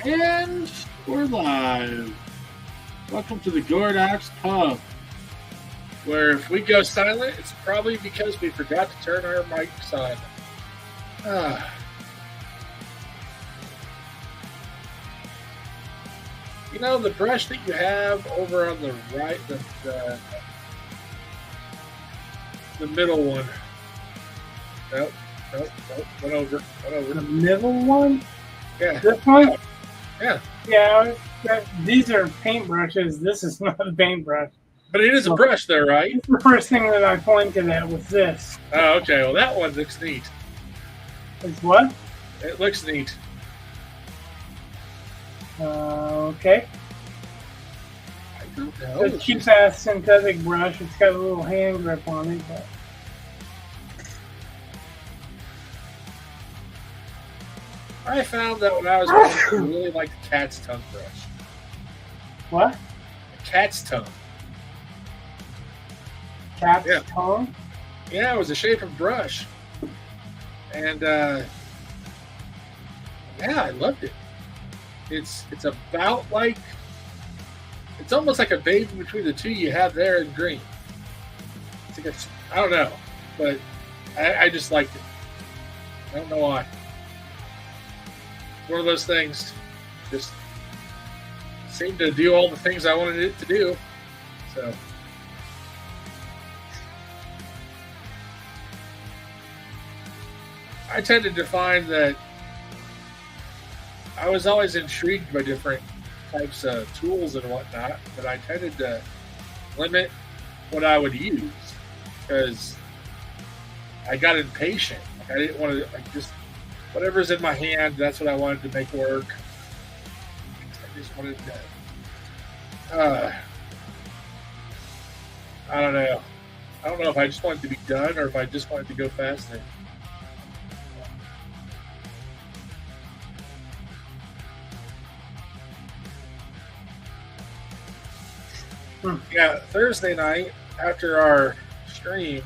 And we're live. Welcome to the Gordox Pub, where if we go silent, it's probably because we forgot to turn our mics on. You know, the brush that you have over on the right, the middle one. Nope. Went over. The middle one? Yeah. This one? Yeah. Yeah, these are paintbrushes. This is not a paintbrush. But it is a brush though, right? It's the first thing that I pointed at was this. Oh, okay. Well, that one looks neat. It's what? It looks neat. Okay. I don't know. It's a cheap-ass synthetic brush. It's got a little hand grip on it. But I found that when I was growing up, I really liked the cat's tongue brush. what? The cat's tongue. Cat's Yeah. tongue? Yeah, it was a shape of brush. And, yeah, I loved it. It's about like, it's almost like a baby between the two you have there in green. It's like I don't know, but I just liked it. I don't know why. One of those things just seemed to do all the things I wanted it to do. So I tended to find that I was always intrigued by different types of tools and whatnot, but I tended to limit what I would use because I got impatient. Like, I didn't want to just whatever's in my hand, that's what I wanted to make work. I just wanted to I don't know. I don't know if I just wanted to be done or if I just wanted to go faster. Yeah, Thursday night after our stream,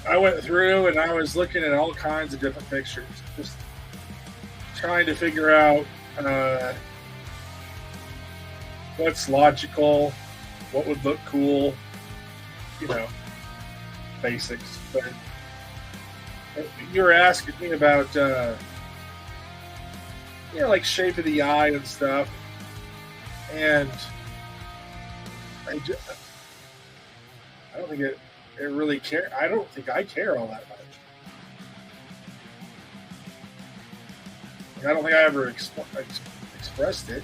I went through and I was looking at all kinds of different pictures, just trying to figure out what's logical, what would look cool, you know, basics. But you were asking me about, like shape of the eye and stuff, and I don't think it really care. I don't think I care all that much. I don't think I ever expressed it.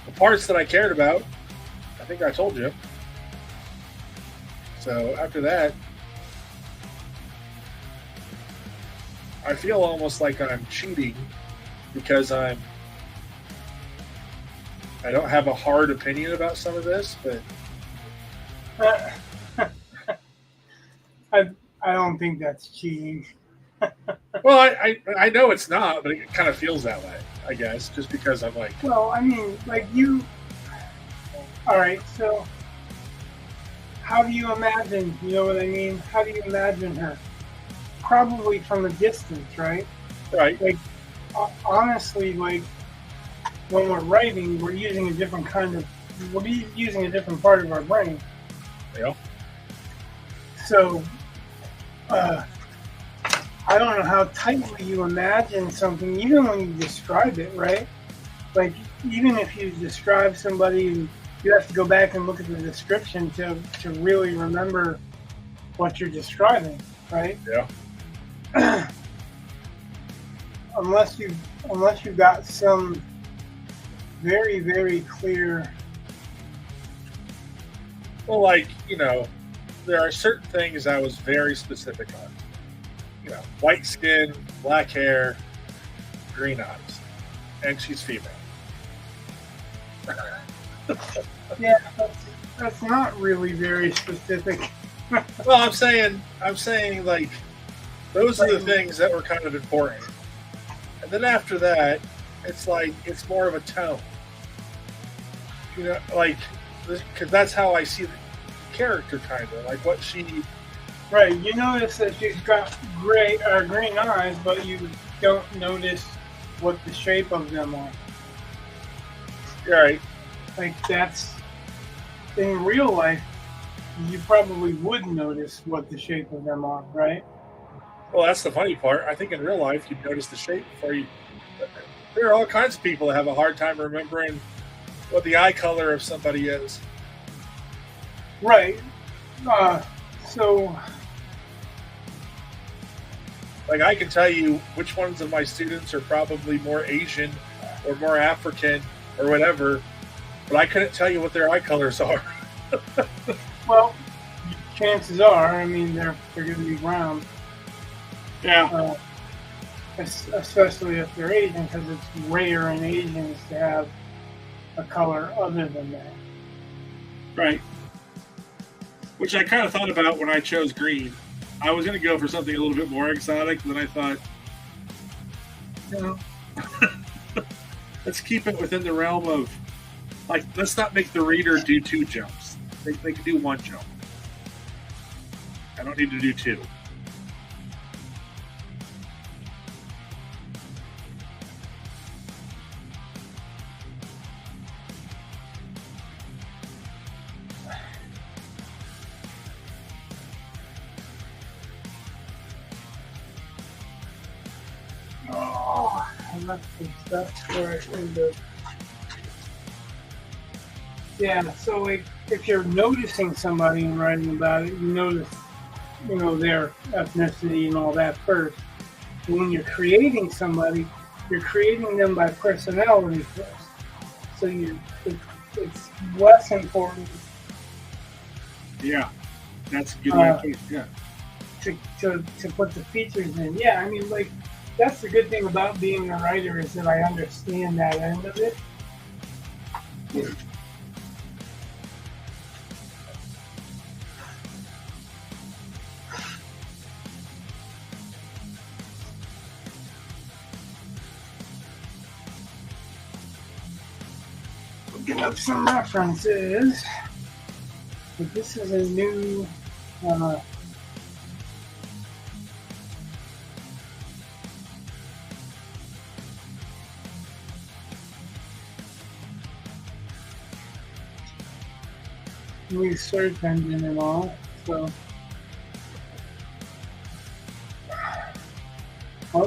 The parts that I cared about, I think I told you. So after that, I feel almost like I'm cheating because I don't have a hard opinion about some of this, but I don't think that's cheating. well, I know it's not, but it kind of feels that way, I guess, just because I'm like, Well, I mean, like you. All right, so how do you imagine? You know what I mean? How do you imagine her? Probably from a distance, right? right, Like, honestly, like when we're writing, we're using a different part of our brain. yeah, So, I don't know how tightly you imagine something, even when you describe it, right? Like, even if you describe somebody, you have to go back and look at the description to really remember what you're describing, right? yeah. Unless you've got some very, very clear. Well, like, there are certain things I was very specific on. White skin, black hair, green eyes, and she's female. Yeah, that's not really very specific. Well, I'm saying, like, those are the things that were kind of important. And then after that, it's like, it's more of a tone. Like, because that's how I see the character, kind of. Like, what she... Right, you notice that she's got green eyes, but you don't notice what the shape of them are. Right. Like that's in real life, you probably would notice what the shape of them are, right? Well, that's the funny part. I think in real life, you'd notice the shape before you. There are all kinds of people that have a hard time remembering what the eye color of somebody is. Right. So, like, I can tell you which ones of my students are probably more Asian or more African or whatever, but I couldn't tell you what their eye colors are. well, chances are, I mean, they're going to be brown. Yeah. Especially if they're Asian, because it's rare in Asians to have a color other than that. Right. Which I kind of thought about when I chose green. I was going to go for something a little bit more exotic, but then I thought, you know, let's keep it within the realm of, like, let's not make the reader do 2 jumps. They can do 1 jump. I don't need to do 2. Yeah, so like if you're noticing somebody and writing about it, you notice, their ethnicity and all that first. And when you're creating somebody, you're creating them by personality first. So it's less important. Yeah, that's a good way. Yeah. To put the features in. Yeah, I mean, like, that's the good thing about being a writer is that I understand that end of it. Looking up some references. But this is a new new search engine and all. So, I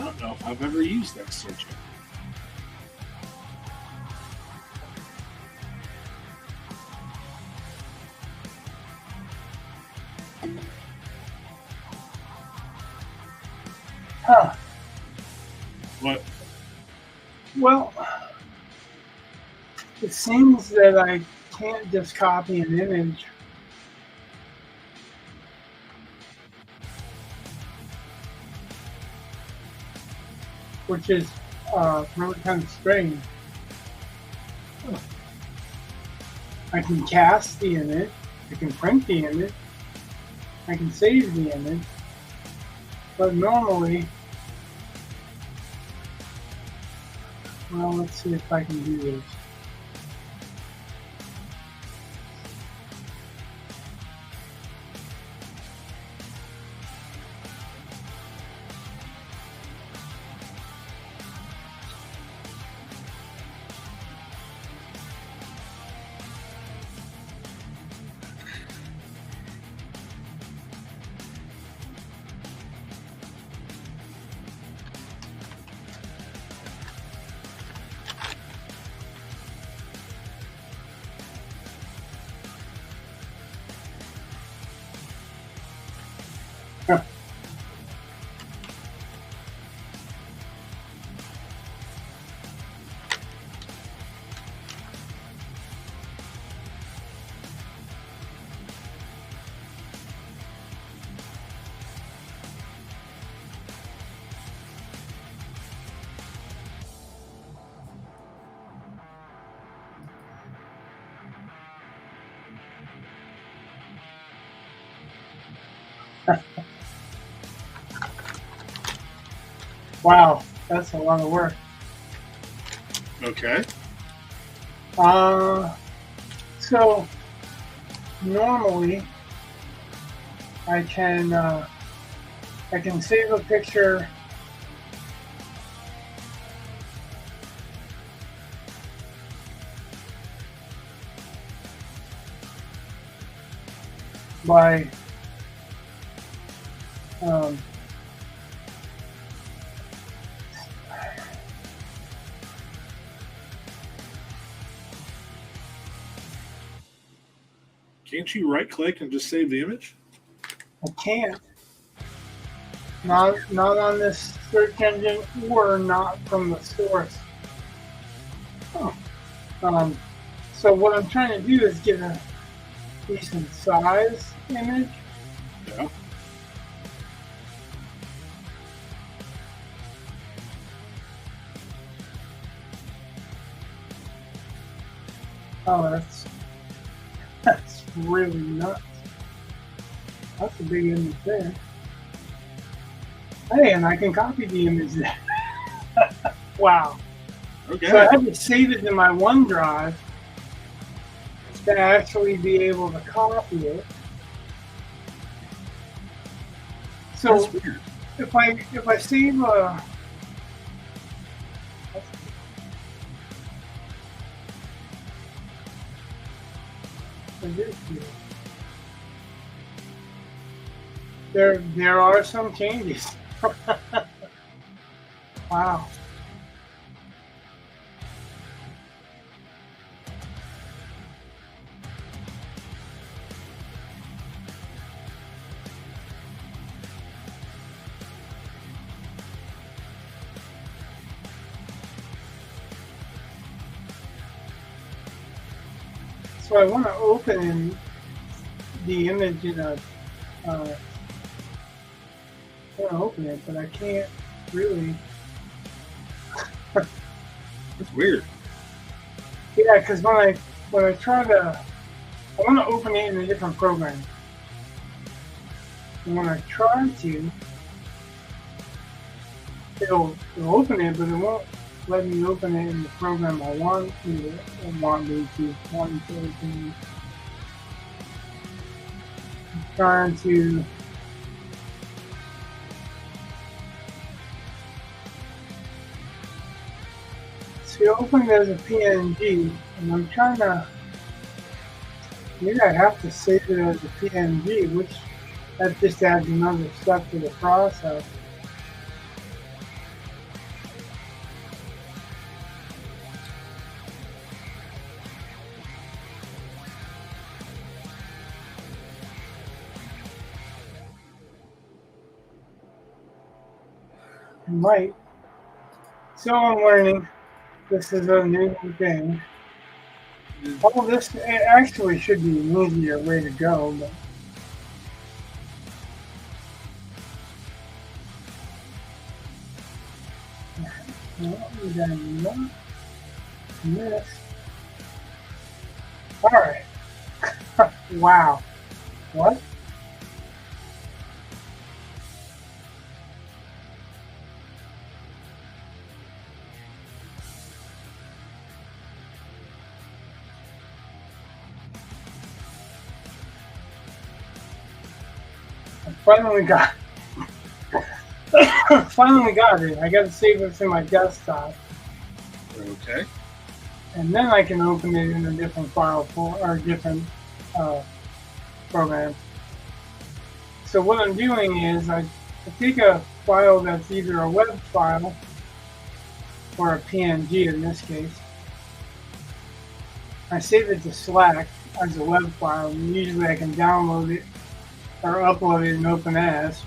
don't know if I've ever used that search engine. Huh. What? Well, it seems that I can't just copy an image. Which is really kind of strange. I can cast the image, I can print the image, I can save the image, but normally, well, let's see if I can do this. Wow, that's a lot of work. Okay. So normally I can I can save a picture by Can't you right click and just save the image? I can't. Not on this search engine or not from the source. Huh. So what I'm trying to do is get a decent size image. Yeah. Oh, that's really nuts. That's a big image there. Hey, and I can copy the image there. Wow. Okay. So I had to save it in my OneDrive to actually be able to copy it. So That's weird. if I save a there are some changes. Wow. So I want to open the image in a I want to open it, but I can't really. That's weird. Yeah, because when I try to, I want to open it in a different program. And when I try to, it'll open it, but it won't let me open it in the program I want me to open it. I'm trying to. See, open it as a PNG, and I'm trying to. Maybe I have to save it as a PNG, which that just adds another step to the process. I might. So I'm learning. This is a new thing. All this it actually should be an easier way to go, but we got enough. This. All right. Wow. What? Finally got it. I got to save this in my desktop. Okay. And then I can open it in a different file or different program. So what I'm doing is I take a file that's either a web file or a PNG in this case. I save it to Slack as a web file, and usually I can download it or upload it in open as.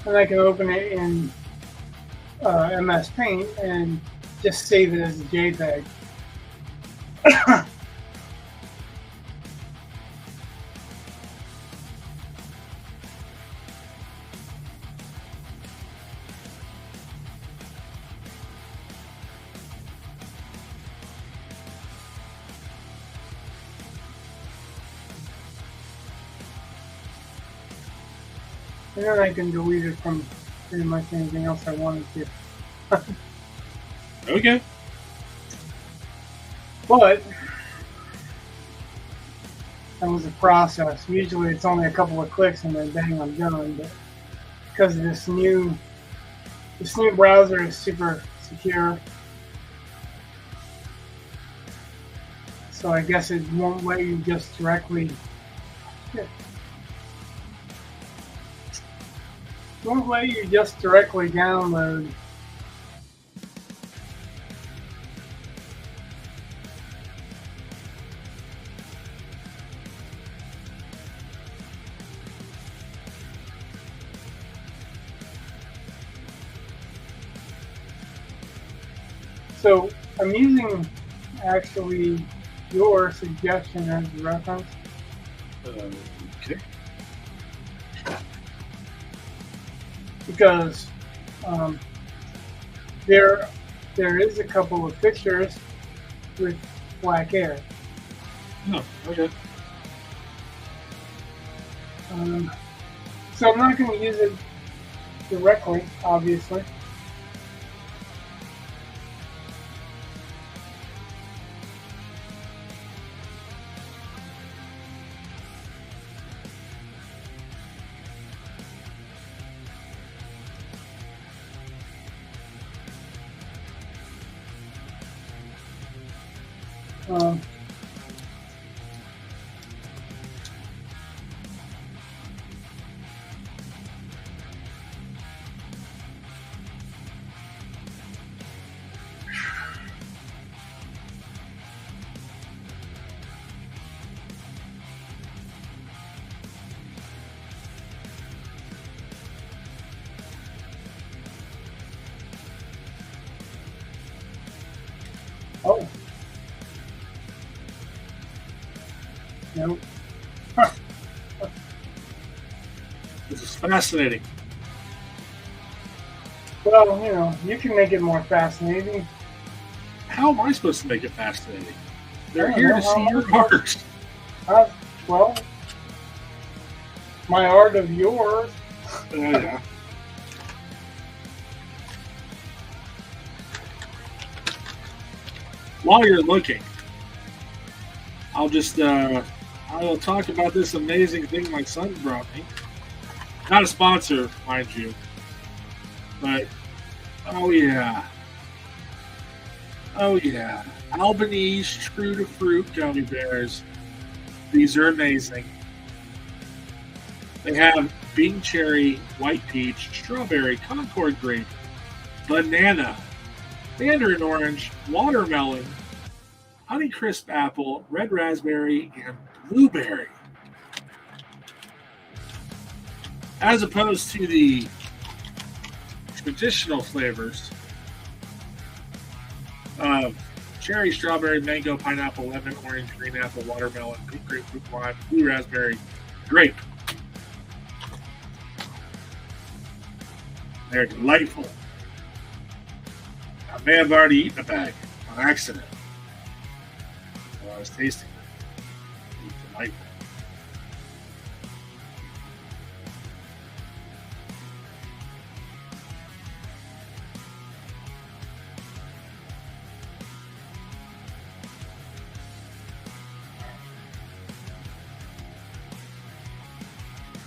And I can open it in MS Paint and just save it as a JPEG. And then I can delete it from pretty much anything else I wanted to. Okay. But that was a process. Usually it's only a couple of clicks and then bang, I'm done. But because this new browser is super secure, so I guess it won't let you just directly download. So I'm using actually your suggestion as a reference. Okay. Because there is a couple of fixtures with black air. Oh, okay. So I'm not going to use it directly, obviously. Oh. Nope. This is fascinating. Well, you know, you can make it more fascinating. How am I supposed to make it fascinating? They're I don't here know to how see your much- art. Well, my art of yours. Oh, yeah. While you're looking, I'll just I will talk about this amazing thing my son brought me. Not a sponsor, mind you, but oh yeah, Albanese True to Fruit gummy bears. These are amazing. They have Bing cherry, white peach, strawberry, Concord grape, banana, mandarin orange, watermelon, Honeycrisp apple, red raspberry, and blueberry. As opposed to the traditional flavors of cherry, strawberry, mango, pineapple, lemon, orange, green apple, watermelon, pink grapefruit, lime, blue raspberry, grape. They're delightful. I may have already eaten a bag on accident while I was tasting it. It's delightful.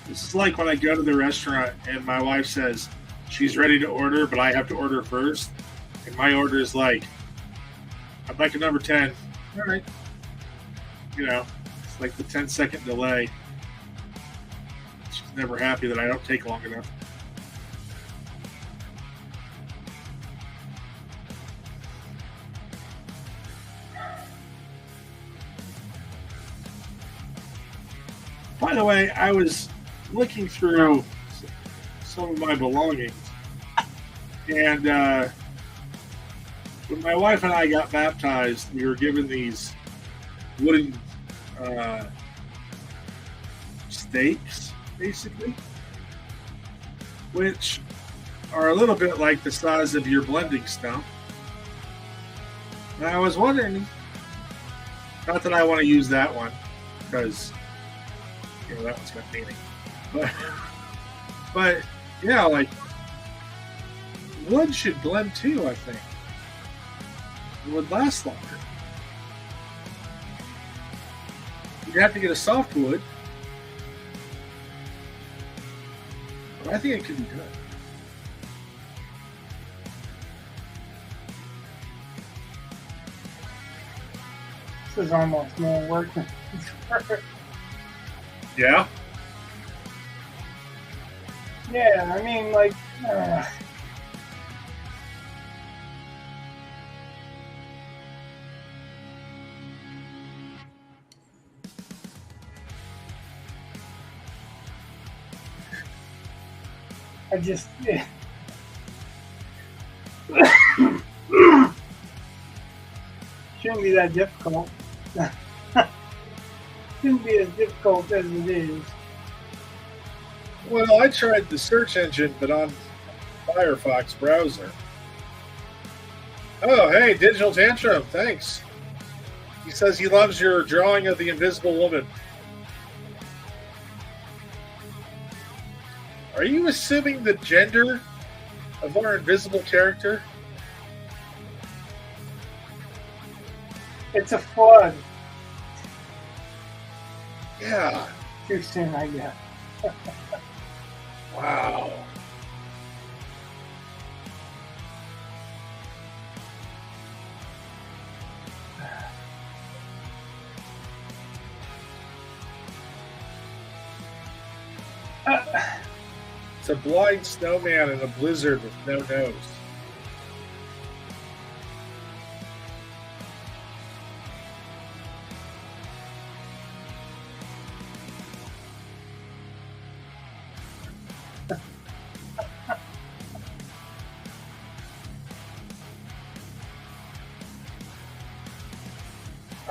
This is like when I go to the restaurant and my wife says she's ready to order, but I have to order first. And my order is like, I'd like a number 10. All right. You know, it's like the 10-second delay. She's never happy that I don't take long enough. By the way, I was looking through some of my belongings, and when my wife and I got baptized, we were given these wooden stakes, basically, which are a little bit like the size of your blending stump. And I was wondering, not that I want to use that one, because that one's got meaning. But But yeah, like wood should blend too. I think it would last longer. You have to get a soft wood, but I think it could be good. This is almost more work than it's worth. Yeah. Yeah, I mean, like, I just, yeah. Shouldn't be that difficult. Shouldn't be as difficult as it is. Well, I tried the search engine, but on Firefox browser. Oh, hey, Digital Tantrum, thanks. He says he loves your drawing of the Invisible Woman. Are you assuming the gender of our invisible character? It's a flood. Yeah. Too soon, I guess. Wow. It's a blind snowman in a blizzard with no nose.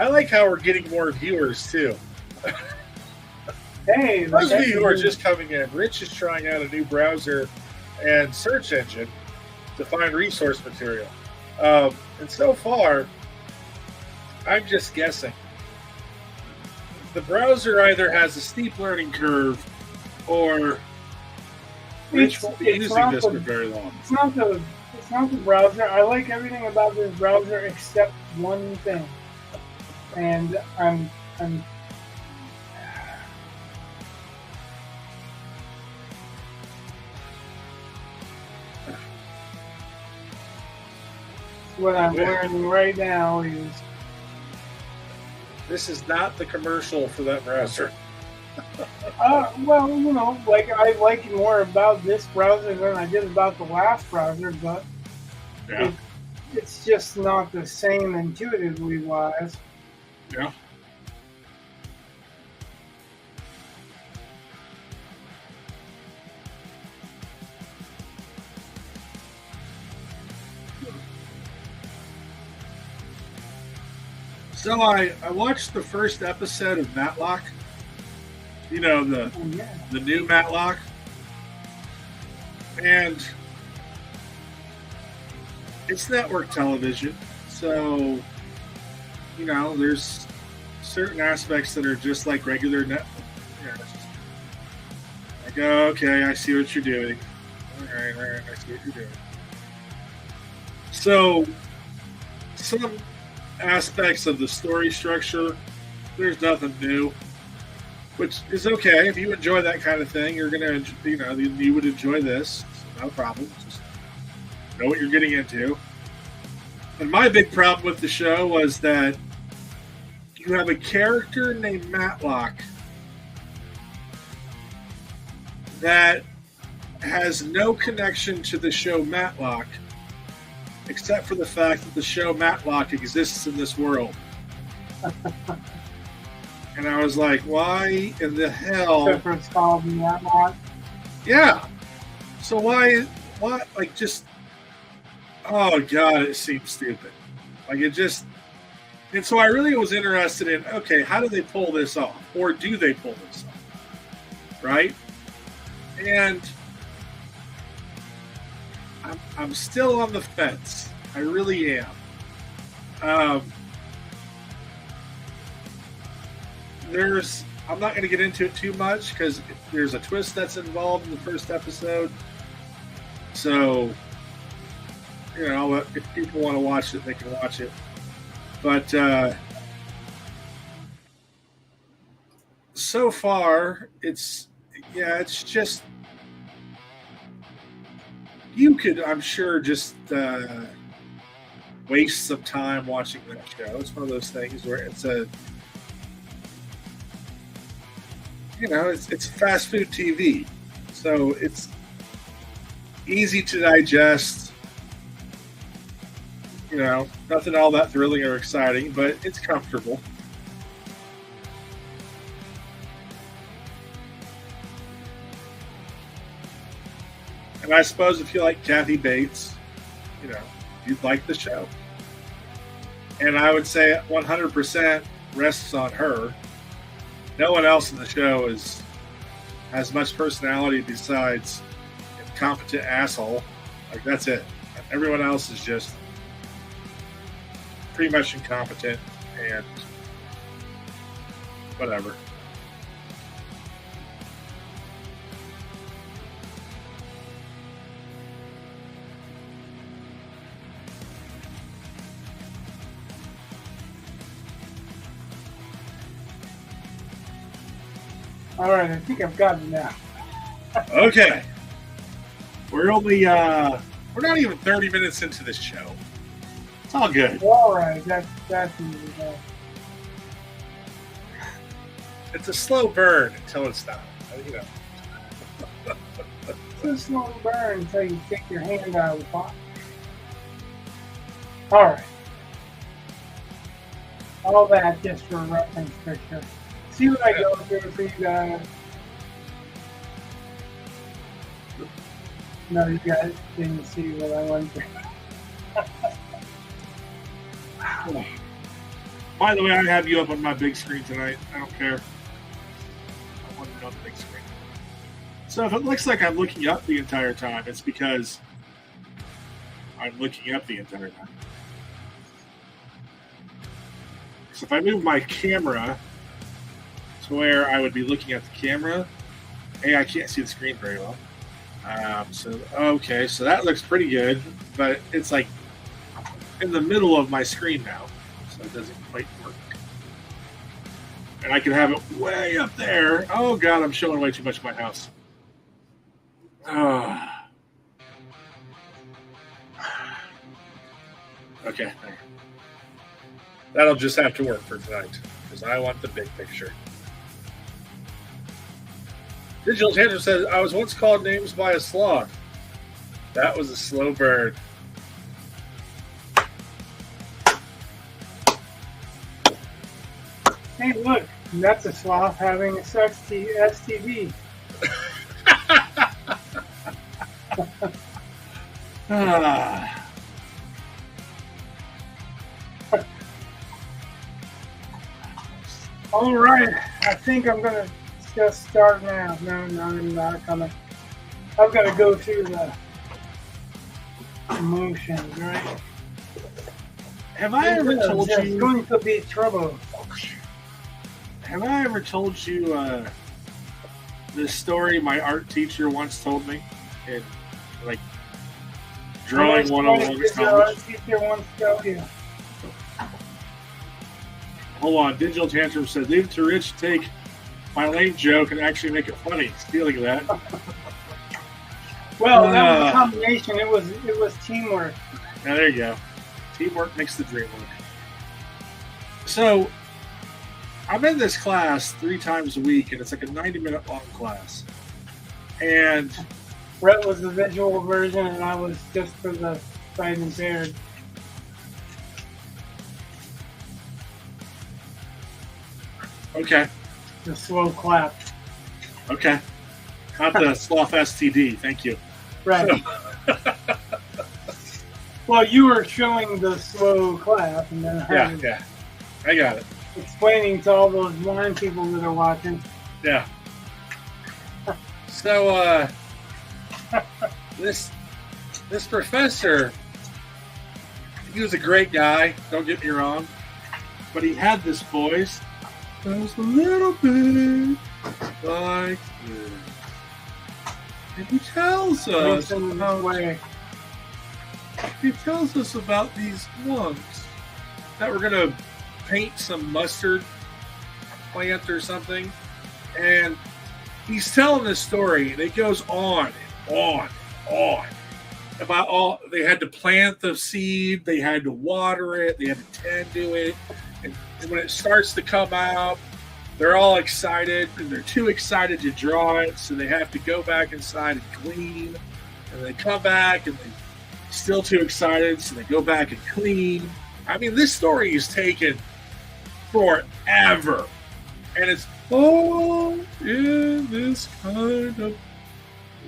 I like how we're getting more viewers too. Hey, those of you who are just coming in, Rich is trying out a new browser and search engine to find resource material. And so far, I'm just guessing. The browser either has a steep learning curve or Rich won't be using this for very long. It's not the browser. I like everything about this browser except one thing. And I'm what I'm learning right now is this is not the commercial for that browser. Well, you know, like I like more about this browser than I did about the last browser, but yeah. It's just not the same intuitively wise. Yeah. So I watched the first episode of Matlock. You know, the new Matlock. And it's network television. So, you know, there's certain aspects that are just like regular network. You know, like, oh, okay, I see what you're doing. All right, I see what you're doing. So, some aspects of the story structure, there's nothing new, which is okay. If you enjoy that kind of thing, you're gonna, you know, you would enjoy this. So no problem. Just know what you're getting into. And my big problem with the show was that you have a character named Matlock that has no connection to the show Matlock, except for the fact that the show Matlock exists in this world. And I was like, why in the hell? Except for it's called Matlock. Yeah. So why, like, just, oh God, it seems stupid. Like, it just, and so I really was interested in, okay, how do they pull this off? Or do they pull this off? Right? And I'm still on the fence. I really am. There's I'm not going to get into it too much because there's a twist that's involved in the first episode. So, you know, if people want to watch it, they can watch it. But so far, it's just, you could, I'm sure, just waste some time watching that show. It's one of those things where it's it's fast food TV. So it's easy to digest. You know, nothing all that thrilling or exciting, but it's comfortable. And I suppose if you like Kathy Bates, you know, you'd like the show. And I would say 100% rests on her. No one else in the show has much personality besides incompetent asshole. Like, that's it. Everyone else is just pretty much incompetent and whatever. All right, I think I've got it now. Okay. We're only, we're not even 30 minutes into this show. It's all good. All right, that's easy. It's a slow burn until it's not. You know. It's a slow burn until you take your hand out of the pot. All right. All that just for a reference picture. See what I go through for you guys. No, you guys didn't see what I went through. By the way, I have you up on my big screen tonight. I don't care. I want to know the big screen. So if it looks like I'm looking up the entire time, it's because I'm looking up the entire time. So if I move my camera to where I would be looking at the camera, I can't see the screen very well. Okay, so that looks pretty good, but it's like in the middle of my screen now, so it doesn't quite work. And I can have it way up there. Oh God, I'm showing way too much of my house. Okay, that'll just have to work for tonight because I want the big picture. Digital Tantrum says, I was once called names by a sloth. That was a slow bird. Hey, look, that's a sloth having a STD. All right, I think I'm going to just start now. No, I'm not coming. I've got to go through the emotions, right? Have I ever told you? It's going to be trouble. Have I ever told you this story my art teacher once told me? In, like, drawing 101 college. Art teacher once told you. Hold on, Digital Tantrum said, leave it to Rich to take my lame joke and actually make it funny. Stealing that. Well, that was a combination. It was teamwork. Now, there you go. Teamwork makes the dream work. So, I'm in this class 3 times a week, and it's like a 90-minute long class. And Brett was the visual version, and I was just for the sight impaired. Okay. The slow clap. Okay. Not the sloth STD. Thank you. Right. Well, you were showing the slow clap, and then yeah. I got it. Explaining to all those blind people that are watching. Yeah. So, this professor, he was a great guy, don't get me wrong, but he had this voice goes a little bit like this. And he tells us about these monks that were going to paint some mustard plant or something. And he's telling this story. And it goes on and on and on about all they had to plant the seed, they had to water it, they had to tend to it. And when it starts to come out, they're all excited, and they're too excited to draw it, so they have to go back inside and clean. And they come back, and they're still too excited, so they go back and clean. I mean, this story is taken forever. And it's all in this kind of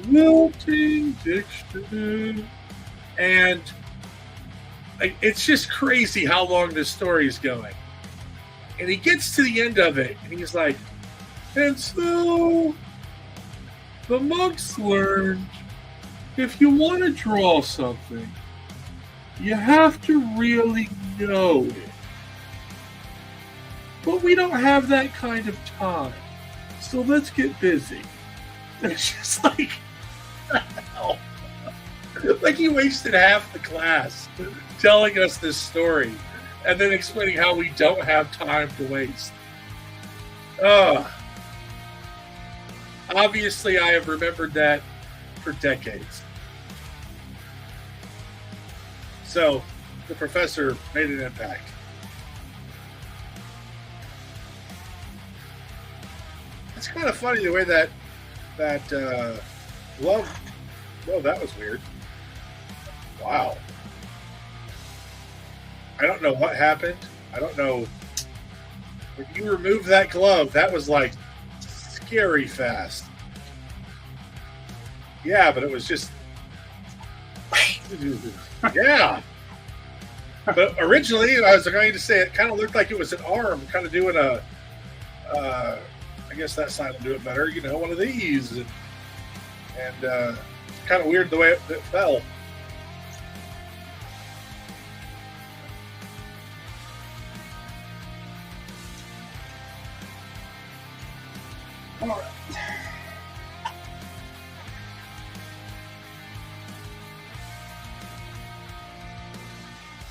wilting dictionary. And it's just crazy how long this story is going. And he gets to the end of it, and he's like, and so the monks learned if you want to draw something, you have to really know it. But we don't have that kind of time, so let's get busy. And it's just like, hell. Like he wasted half the class telling us this story and then explaining how we don't have time to waste. Obviously, I have remembered that for decades. So, the professor made an impact. It's kind of funny the way that glove. Whoa, that was weird. Wow. I don't know what happened. I don't know. When you removed that glove, that was like scary fast. Yeah, but it was just. Yeah. But originally, I was going to say it kind of looked like it was an arm, kind of doing a. I guess that side will do it better. You know, one of these, and kind of weird the way it fell. All right.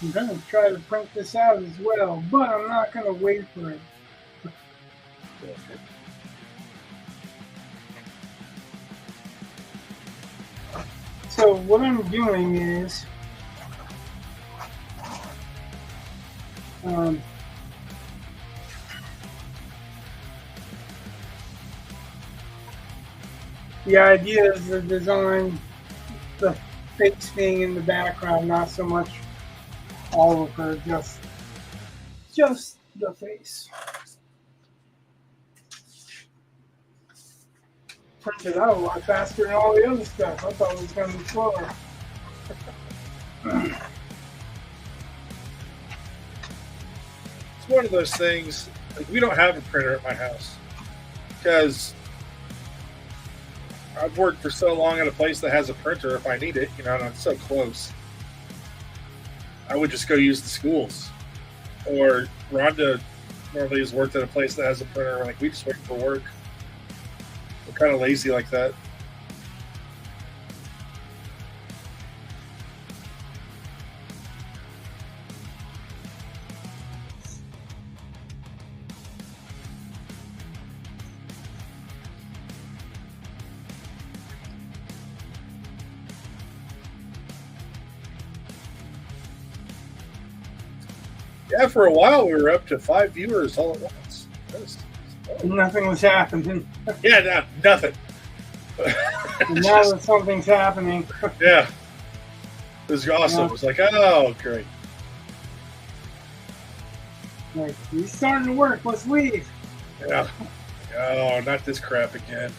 I'm going to try to print this out as well, but I'm not going to wait for it. So what I'm doing is the idea is to design the face being in the background, not so much all of her, just the face. Printed out a lot faster than all the other stuff. I thought it was going to be slower. It's one of those things, like we don't have a printer at my house because I've worked for so long at a place that has a printer if I need it, you know, and I'm so close. I would just go use the schools. Or Rhonda normally has worked at a place that has a printer, like we just wait for work. We're kind of lazy like that. Yeah, for a while we were up to 5 viewers all at once. Nothing was happening. Yeah, no, nothing. And now that something's happening. Yeah. It was awesome. Yeah. It was like, oh, great. Like, he's starting to work. Let's leave. Yeah. Oh, not this crap again.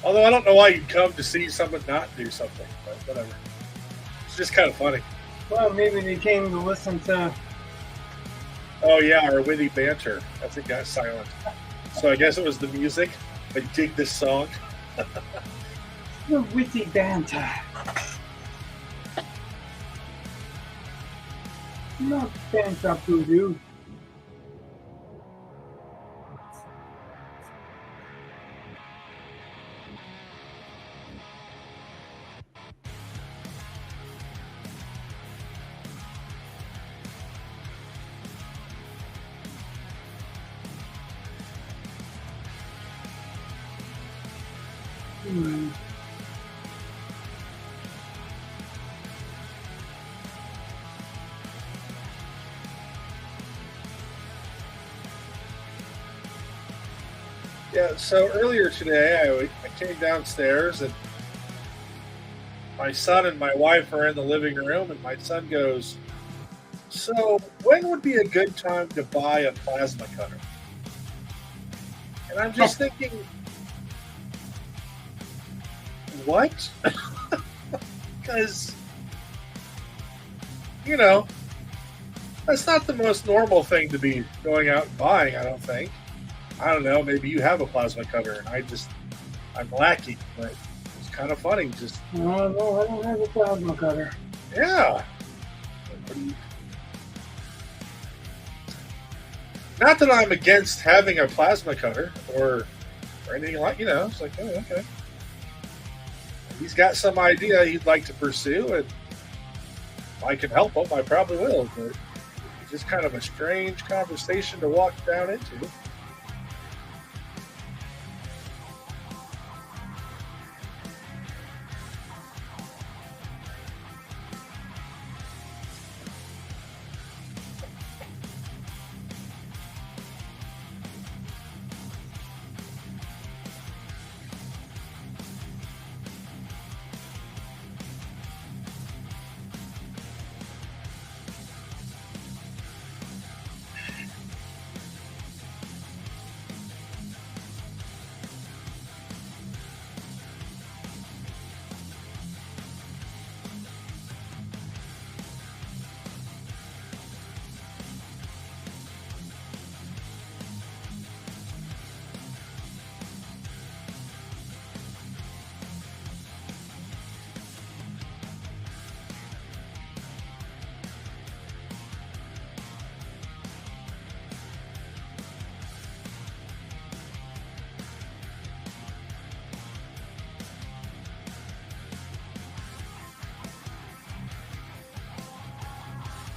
Although I don't know why you'd come to see someone not do something, but whatever. It's just kind of funny. Well, maybe they came to listen to... Oh, yeah, our witty banter. I think got silent. So I guess it was the music. I dig this song. The witty banter. Not banter voodoo. Hmm. Yeah, so earlier today, I came downstairs and my son and my wife are in the living room, and my son goes, "So, when would be a good time to buy a plasma cutter?" And I'm just thinking, what? Because, you know, that's not the most normal thing to be going out and buying, I don't think. I don't know, maybe you have a plasma cutter and I'm lacking, but it's kind of funny. Just, No, no, I don't have a plasma cutter. yeah. Not that I'm against having a plasma cutter or anything like, it's like, oh, okay. He's got some idea he'd like to pursue, and if I can help him, I probably will. But it's just kind of a strange conversation to walk down into.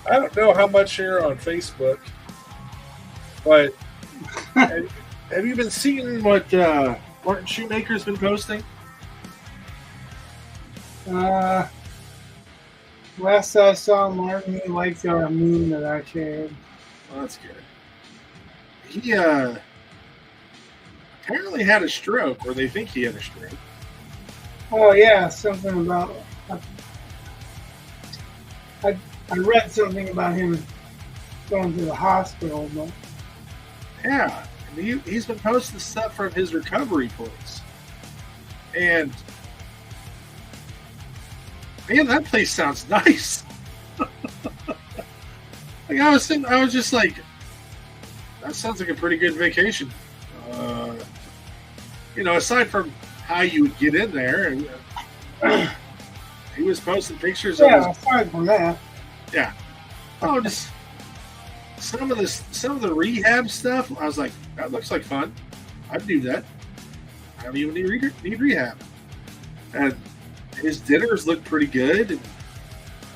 I don't know how much you're on Facebook, but have you been seeing what Martin Shoemaker's been posting? Last I saw Martin, he liked our meme that I shared. Well, that's good. He apparently had a stroke, or they think he had a stroke. Oh yeah, something about. I read something about him going to the hospital, but yeah, and he's been posting stuff from his recovery place, and man, that place sounds nice. Like I was just like, that sounds like a pretty good vacation. Aside from how you would get in there, and he was posting pictures of his. Aside from that. Yeah. Oh, just some of the rehab stuff. I was like, that looks like fun. I'd do that. I don't even need rehab. And his dinners look pretty good. And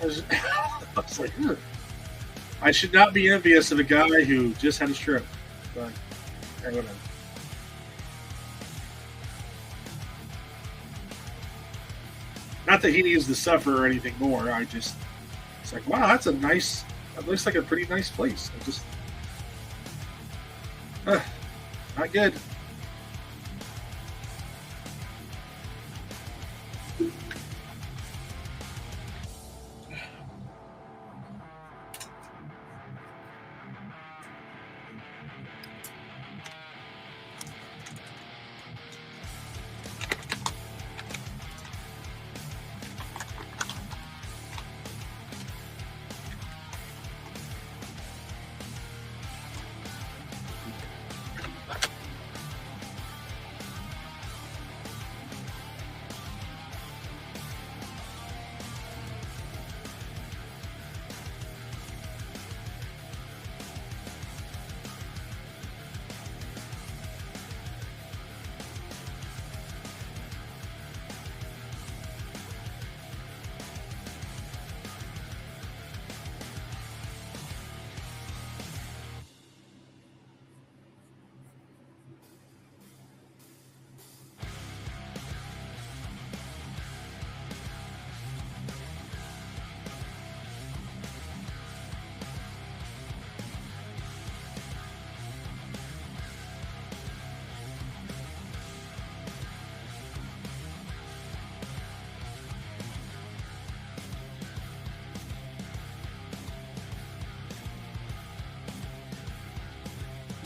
I was like, I should not be envious of a guy who just had a stroke. But whatever. Not that he needs to suffer or anything more. It's like, wow, that looks like a pretty nice place. Not good.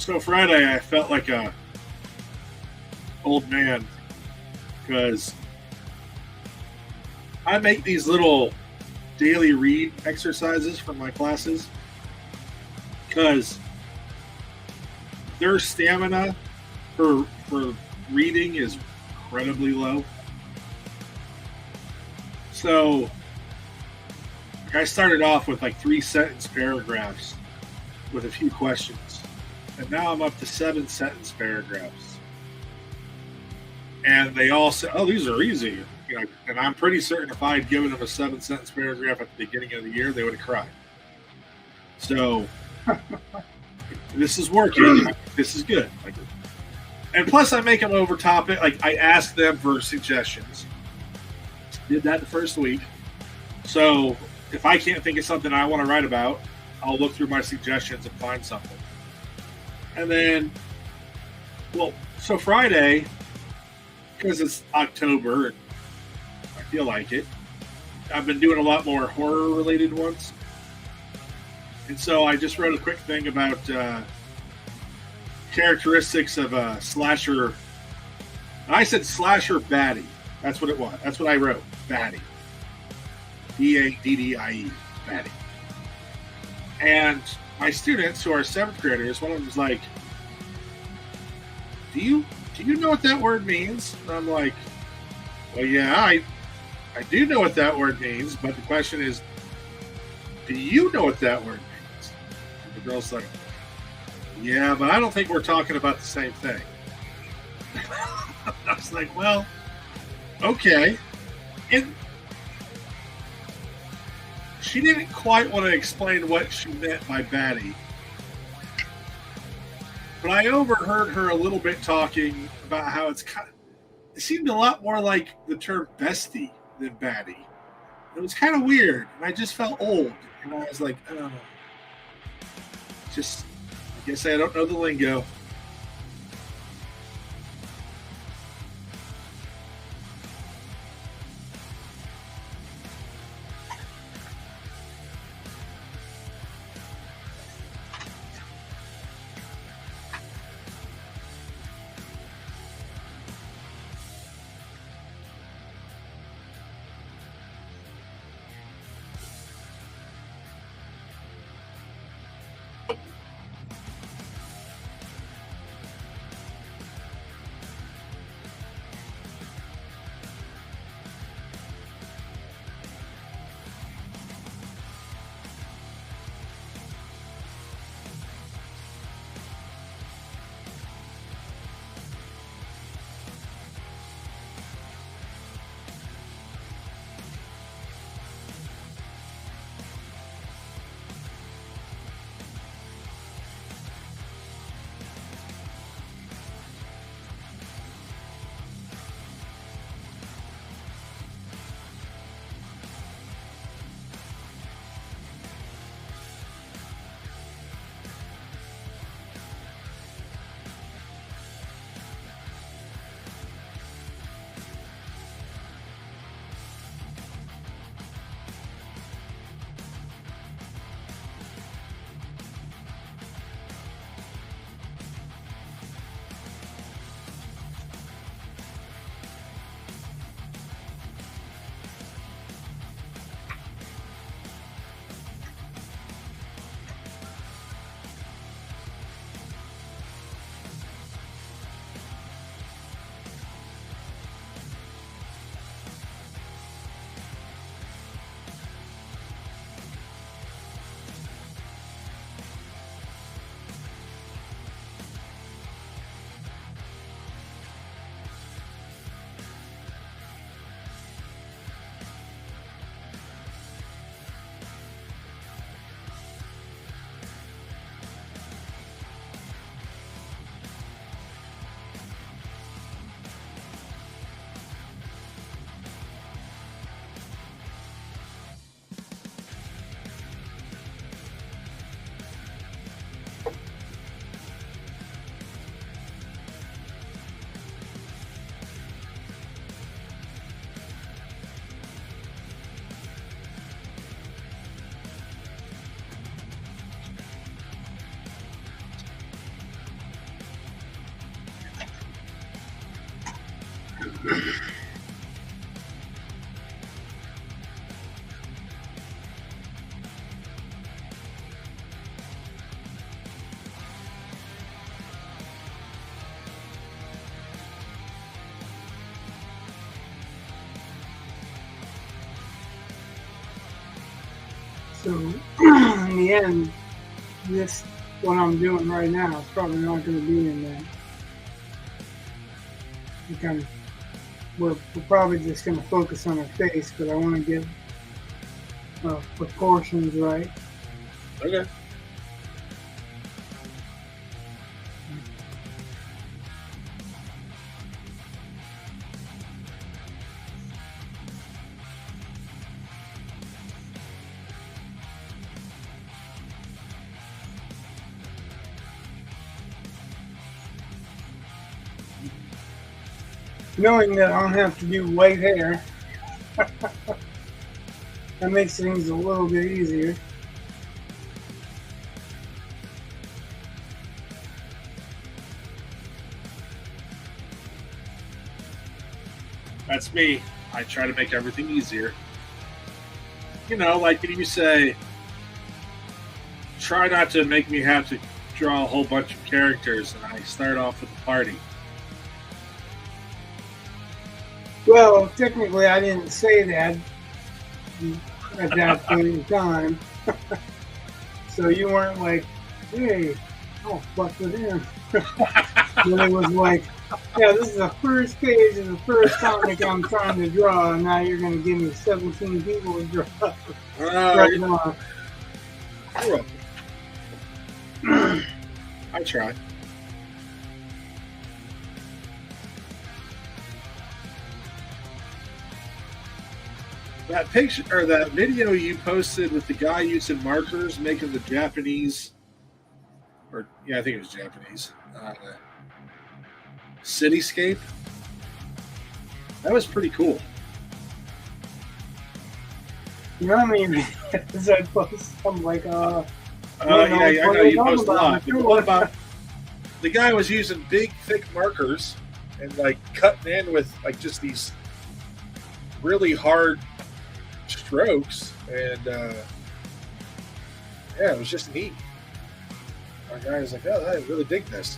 So Friday, I felt like a old man because I make these little daily read exercises for my classes because their stamina for reading is incredibly low. So I started off with like 3-sentence paragraphs with a few questions. And now I'm up to 7-sentence paragraphs. And they all say, oh, these are easy. You know, and I'm pretty certain if I had given them a 7-sentence paragraph at the beginning of the year, they would have cried. So this is working. This is good. And plus I make them over topic. Like I ask them for suggestions. Did that the first week. So if I can't think of something I want to write about, I'll look through my suggestions and find something. And then, well, so Friday, because it's October and I feel like it, I've been doing a lot more horror-related ones. And so I just wrote a quick thing about characteristics of a slasher. I said slasher baddie. That's what it was. That's what I wrote. Baddie. B-A-D-D-I-E. Baddie. And my students, who are 7th graders, one of them was like, do you know what that word means? And I'm like, well, yeah, I do know what that word means, but the question is, do you know what that word means? And the girl's like, yeah, but I don't think we're talking about the same thing. I was like, well, okay. And she didn't quite want to explain what she meant by baddie. But I overheard her a little bit talking about how it seemed a lot more like the term bestie than baddie. It was kind of weird, and I just felt old. And I was like, oh, I guess I don't know the lingo. So in the end, this what I'm doing right now is probably not going to be in there. We're probably just going to focus on her face, but I want to get proportions right. Okay. Knowing that I don't have to do white hair, that makes things a little bit easier. That's me. I try to make everything easier. You know, like you say, try not to make me have to draw a whole bunch of characters, and I start off with the party. Well, technically, I didn't say that at that point in time. So you weren't like, hey, I'll fuck with him. Then it was like, yeah, this is the first page of the first comic I'm trying to draw, and now you're going to give me 17 people to draw. Right now. You're welcome. I try. That picture or that video you posted with the guy using markers making the Japanese, I think it was Japanese cityscape. That was pretty cool. You know what I mean? As I post, I'm like, yeah, I know you post a lot. But what about the guy was using big, thick markers and like cutting in with like just these really hard strokes, and yeah, it was just neat. Our guy was like, "Oh, I really dig this."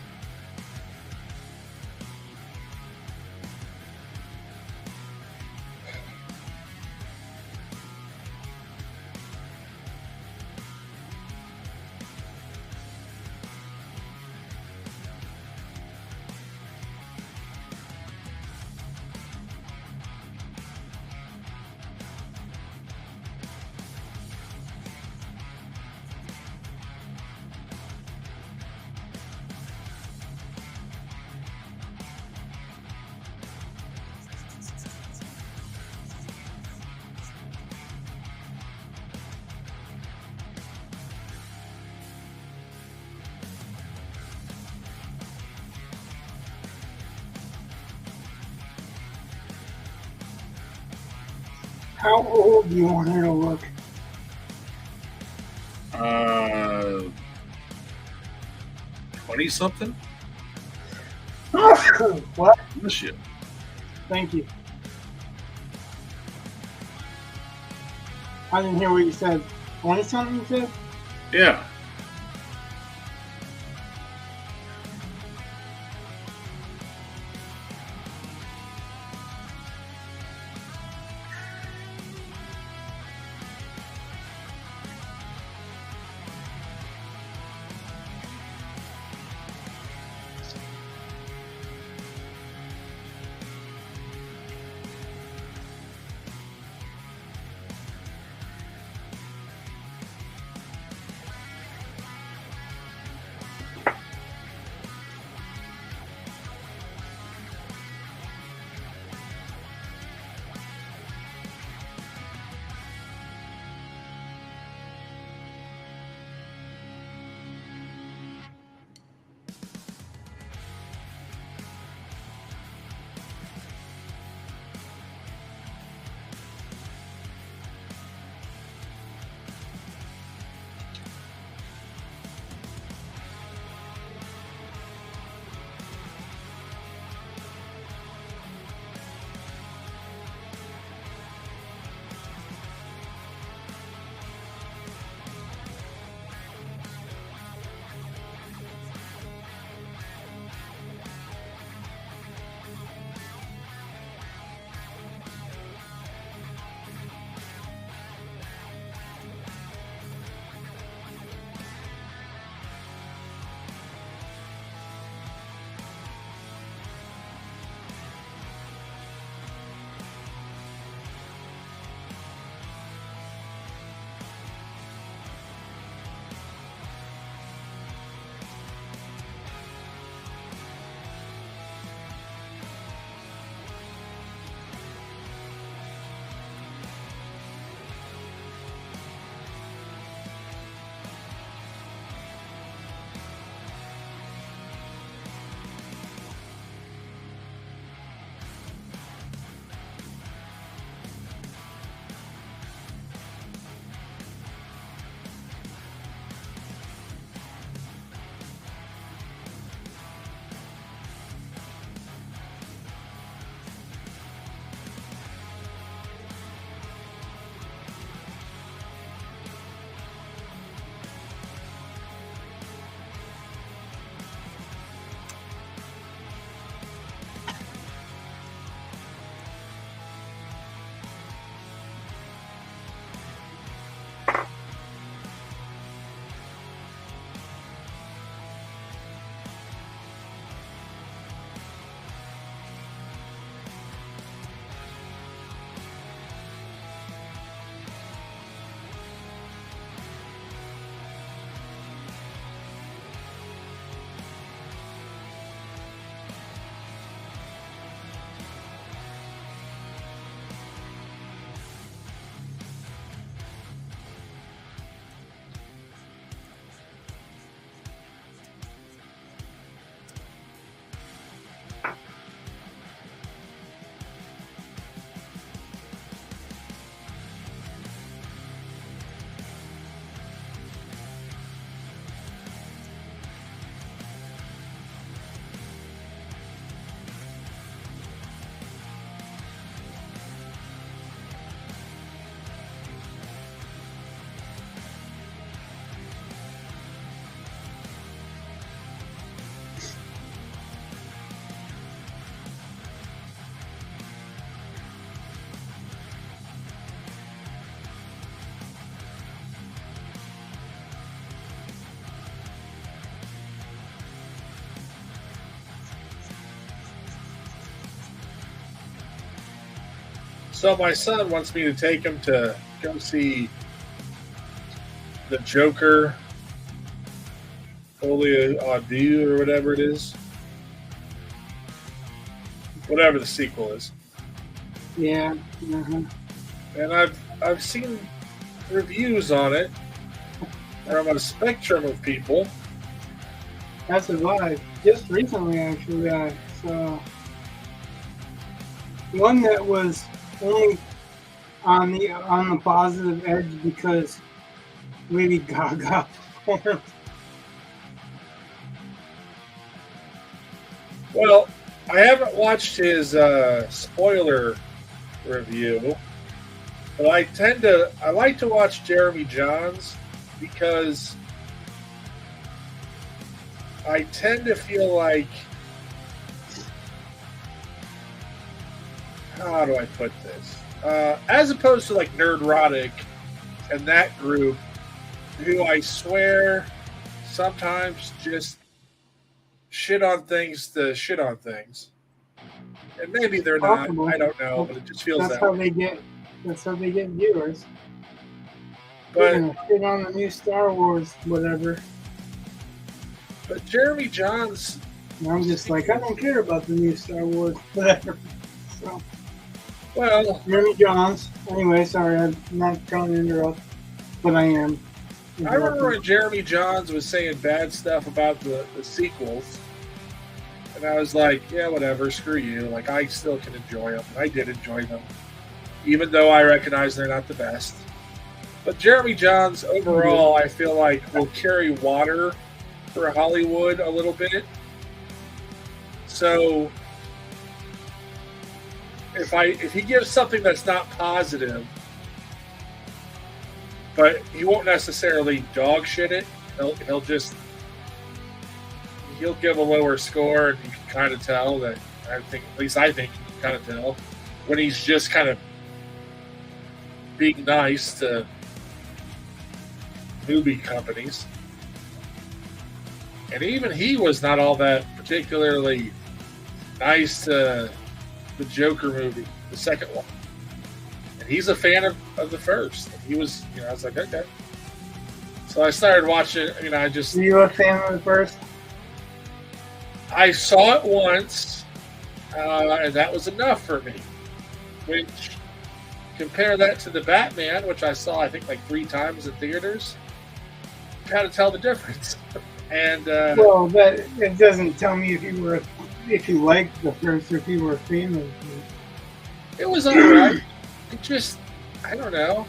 how old do you want her to look? 20-something? What? Bless you. Thank you. I didn't hear what you said. 20-something you said? Yeah. So my son wants me to take him to go see the Joker, 𝒂𝒊𝒏𝒈 or whatever it is. Whatever the sequel is. Yeah. Uh-huh. And I've seen reviews on it from a spectrum of people. That's a vibe. Just recently, actually, I saw one that was only on the positive edge because Lady Gaga performed. Well, I haven't watched his spoiler review, but I like to watch Jeremy Jahns because I tend to feel like, how do I put this? As opposed to like Nerdrotic and that group, who I swear sometimes just shit on things to shit on things. And maybe they're not. I don't know, but it just feels that's that how way. that's how they get viewers. But They're gonna shit on the new Star Wars, whatever. But Jeremy Jahns, And I'm just like, I don't care about the new Star Wars, whatever. So, well, Jeremy Jahns. Anyway, sorry, I'm not trying to interrupt, but I am. I remember when Jeremy Jahns was saying bad stuff about the sequels, and I was like, yeah, whatever, screw you. Like, I still can enjoy them. I did enjoy them, even though I recognize they're not the best. But Jeremy Jahns, overall, I feel like will carry water for Hollywood a little bit. So if he gives something that's not positive, but he won't necessarily dog shit it, he'll give a lower score, and you can kind of tell that. I think you can kind of tell when he's just kind of being nice to movie companies. And even he was not all that particularly nice to the Joker movie, the second one. And he's a fan of the first. And he was, I was like, okay. So I started watching, Were you a fan of the first? I saw it once, and that was enough for me. Which, compare that to the Batman, which I saw, I think, like 3 times in theaters. Kind of tell the difference. And well, but it doesn't tell me if you liked the first or if you were a fan of it. It was alright. It just, I don't know.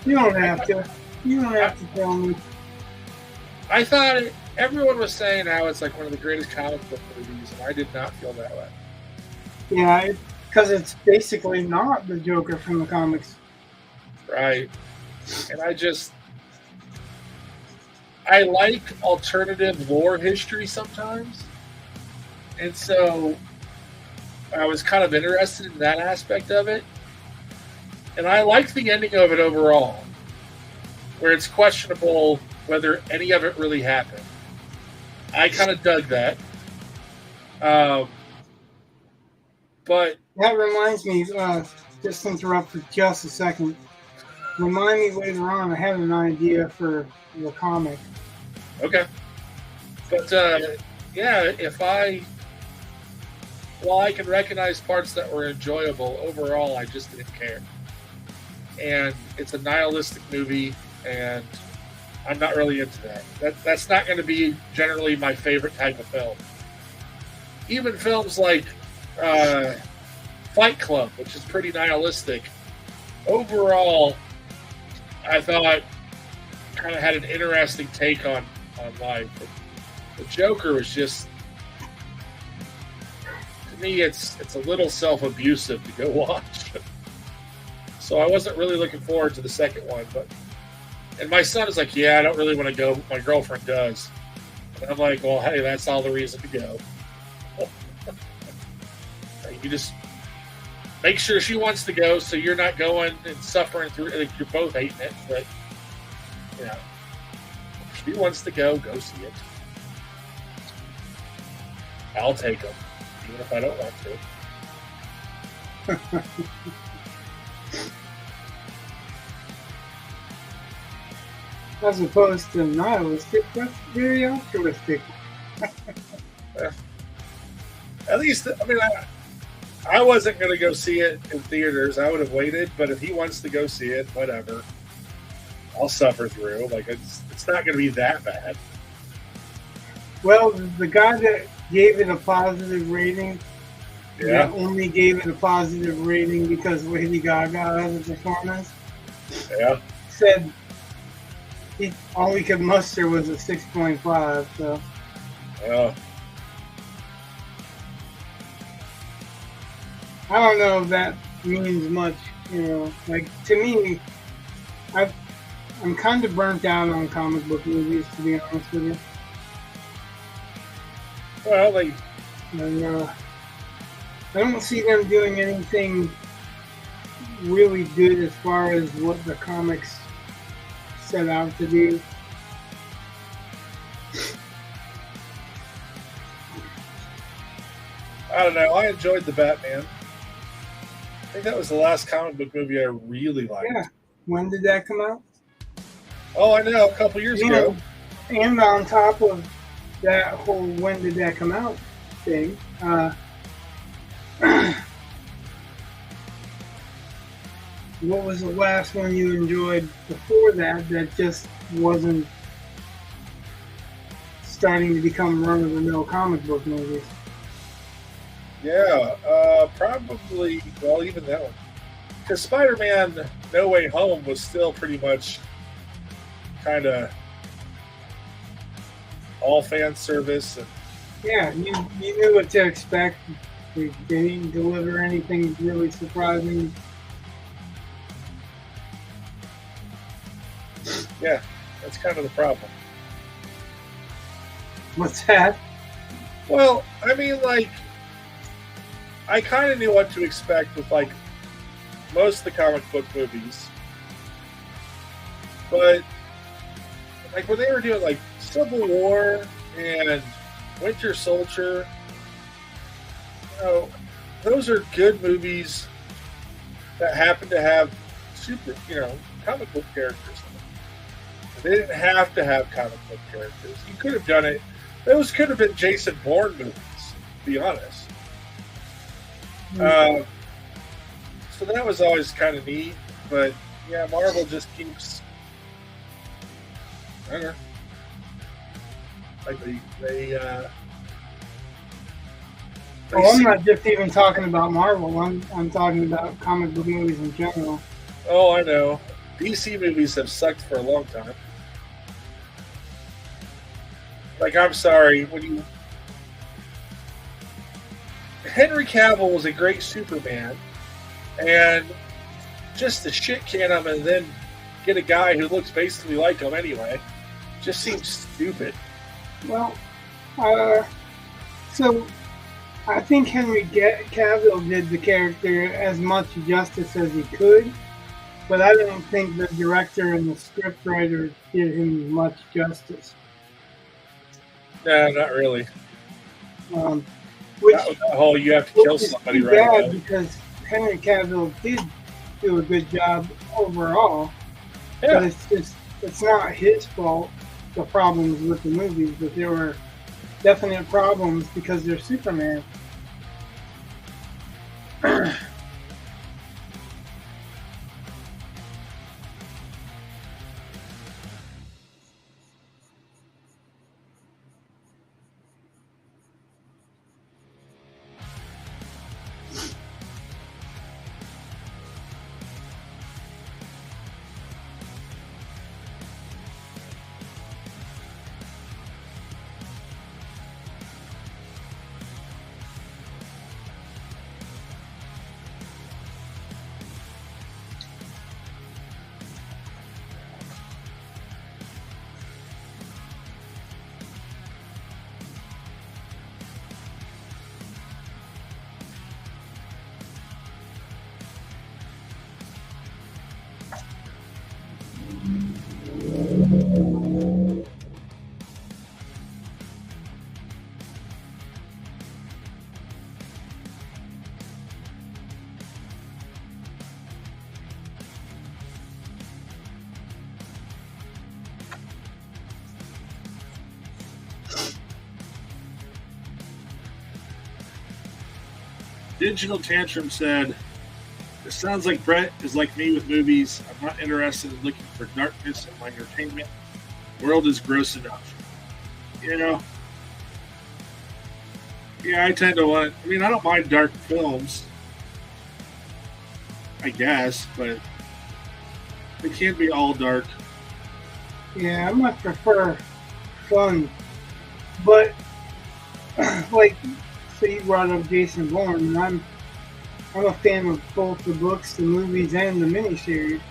You don't have to. You don't have to tell me. I thought everyone was saying how it's like one of the greatest comic book movies, and I did not feel that way. Yeah, because it's basically not the Joker from the comics. Right. And I like alternative lore history sometimes. And so I was kind of interested in that aspect of it. And I like the ending of it overall, where it's questionable whether any of it really happened. I kind of dug that. But that reminds me, just to interrupt for just a second, remind me later on, I have an idea for the comic. Okay. But, yeah, while I can recognize parts that were enjoyable, overall, I just didn't care. And it's a nihilistic movie, and I'm not really into that. That's not going to be generally my favorite type of film. Even films like Fight Club, which is pretty nihilistic, overall, I thought kind of had an interesting take on life. But the Joker was just, to me, it's a little self-abusive to go watch. So I wasn't really looking forward to the second one. And my son is like, yeah, I don't really want to go. My girlfriend does. And I'm like, well, hey, that's all the reason to go. You just make sure she wants to go, so you're not going and suffering through it. You're both hating it, but if she wants to go see it. I'll take them, even if I don't want to. As opposed to nihilistic, that's very altruistic. At least, I mean, I wasn't going to go see it in theaters. I would have waited, but if he wants to go see it, whatever. I'll suffer through. Like, it's not going to be that bad. Well, the guy that gave it a positive rating, that only gave it a positive rating because Lady Gaga has a performance, said all he could muster was a 6.5. So, I don't know if that means much. You know, like to me, I'm kind of burnt out on comic book movies, to be honest with you. Well, I don't see them doing anything really good as far as what the comics set out to do. I don't know. I enjoyed the Batman. I think that was the last comic book movie I really liked. Yeah. When did that come out? Oh, I know. A couple years ago. And on top of that whole when did that come out thing, what was the last one you enjoyed before that just wasn't starting to become run-of-the-mill comic book movies? Yeah, probably, well, even that one. Because Spider-Man No Way Home was still pretty much kind of all fan service. And yeah, you knew what to expect. They didn't deliver anything really surprising. Yeah, that's kind of the problem. What's that? Well, I mean, like, I kind of knew what to expect with, like, most of the comic book movies. But, like, when they were doing, like, Civil War and Winter Soldier, you know, those are good movies that happen to have comic book characters. They didn't have to have comic book characters. You could have done it. Those could have been Jason Bourne movies, to be honest. So that was always kind of neat. But, yeah, Marvel just keeps... I don't know. Like, I'm not just even talking about Marvel. I'm talking about comic book movies in general. Oh, I know. DC movies have sucked for a long time. Like, I'm sorry, Henry Cavill was a great Superman, and just to shit can him and then get a guy who looks basically like him anyway, just seems stupid. Well, so I think Henry Cavill did the character as much justice as he could, but I don't think the director and the scriptwriter did him much justice. Nah, not really. Which that whole you have to kill somebody right now. Because Henry Cavill did do a good job overall, yeah. But it's not his fault, the problems with the movies, but there were definite problems because they're Superman. Digital Tantrum said, "It sounds like Brett is like me with movies. I'm not interested in looking for darkness in my entertainment. The world is gross enough." You know, yeah, I tend to want. I mean, I don't mind dark films, I guess, but it can't be all dark. Yeah, I much prefer fun, but like, so you brought up Jason Bourne, and I'm a fan of both the books, the movies, and the miniseries.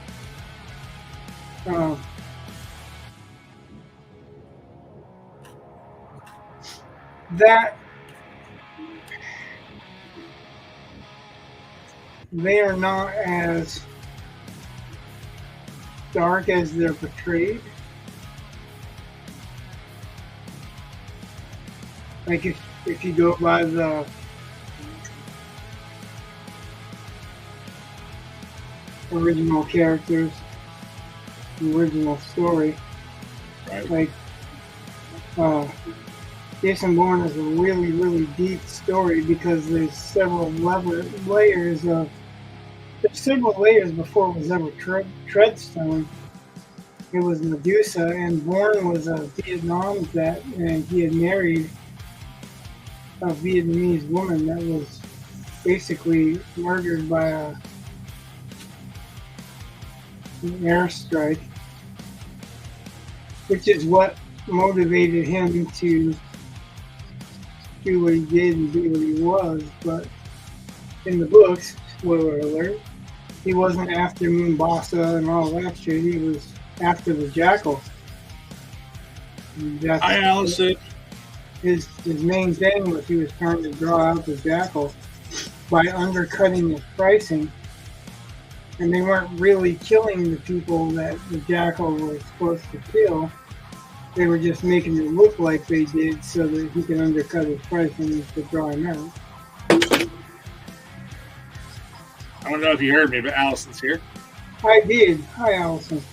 That they are not as dark as they're portrayed. Like if you go by the original characters, the original story, Right. like Jason Bourne is a really, really deep story because there's several layers of. There's several layers before it was ever Treadstone. It was Medusa, and Bourne was a Vietnam vet, and he had married a Vietnamese woman that was basically murdered by an airstrike, which is what motivated him to do what he did and be what he was. But in the books, spoiler alert, he wasn't after Mombasa and all that shit. He was after the Jackal. Hi, Allison. His main thing was he was trying to draw out the Jackal by undercutting his pricing. And they weren't really killing the people that the Jackal was supposed to kill. They were just making it look like they did so that he could undercut his pricing to draw him out. I don't know if you heard me, but Allison's here. I did. Hi, Allison.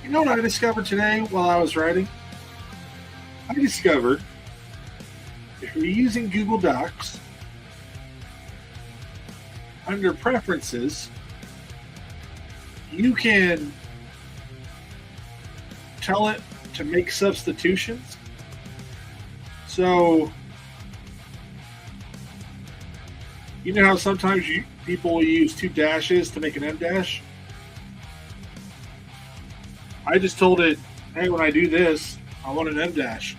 You know what I discovered today while I was writing? I discovered if you're using Google Docs, under Preferences, you can tell it to make substitutions. So, you know how sometimes people will use 2 dashes to make an M dash? I just told it, hey, when I do this, I want an M dash.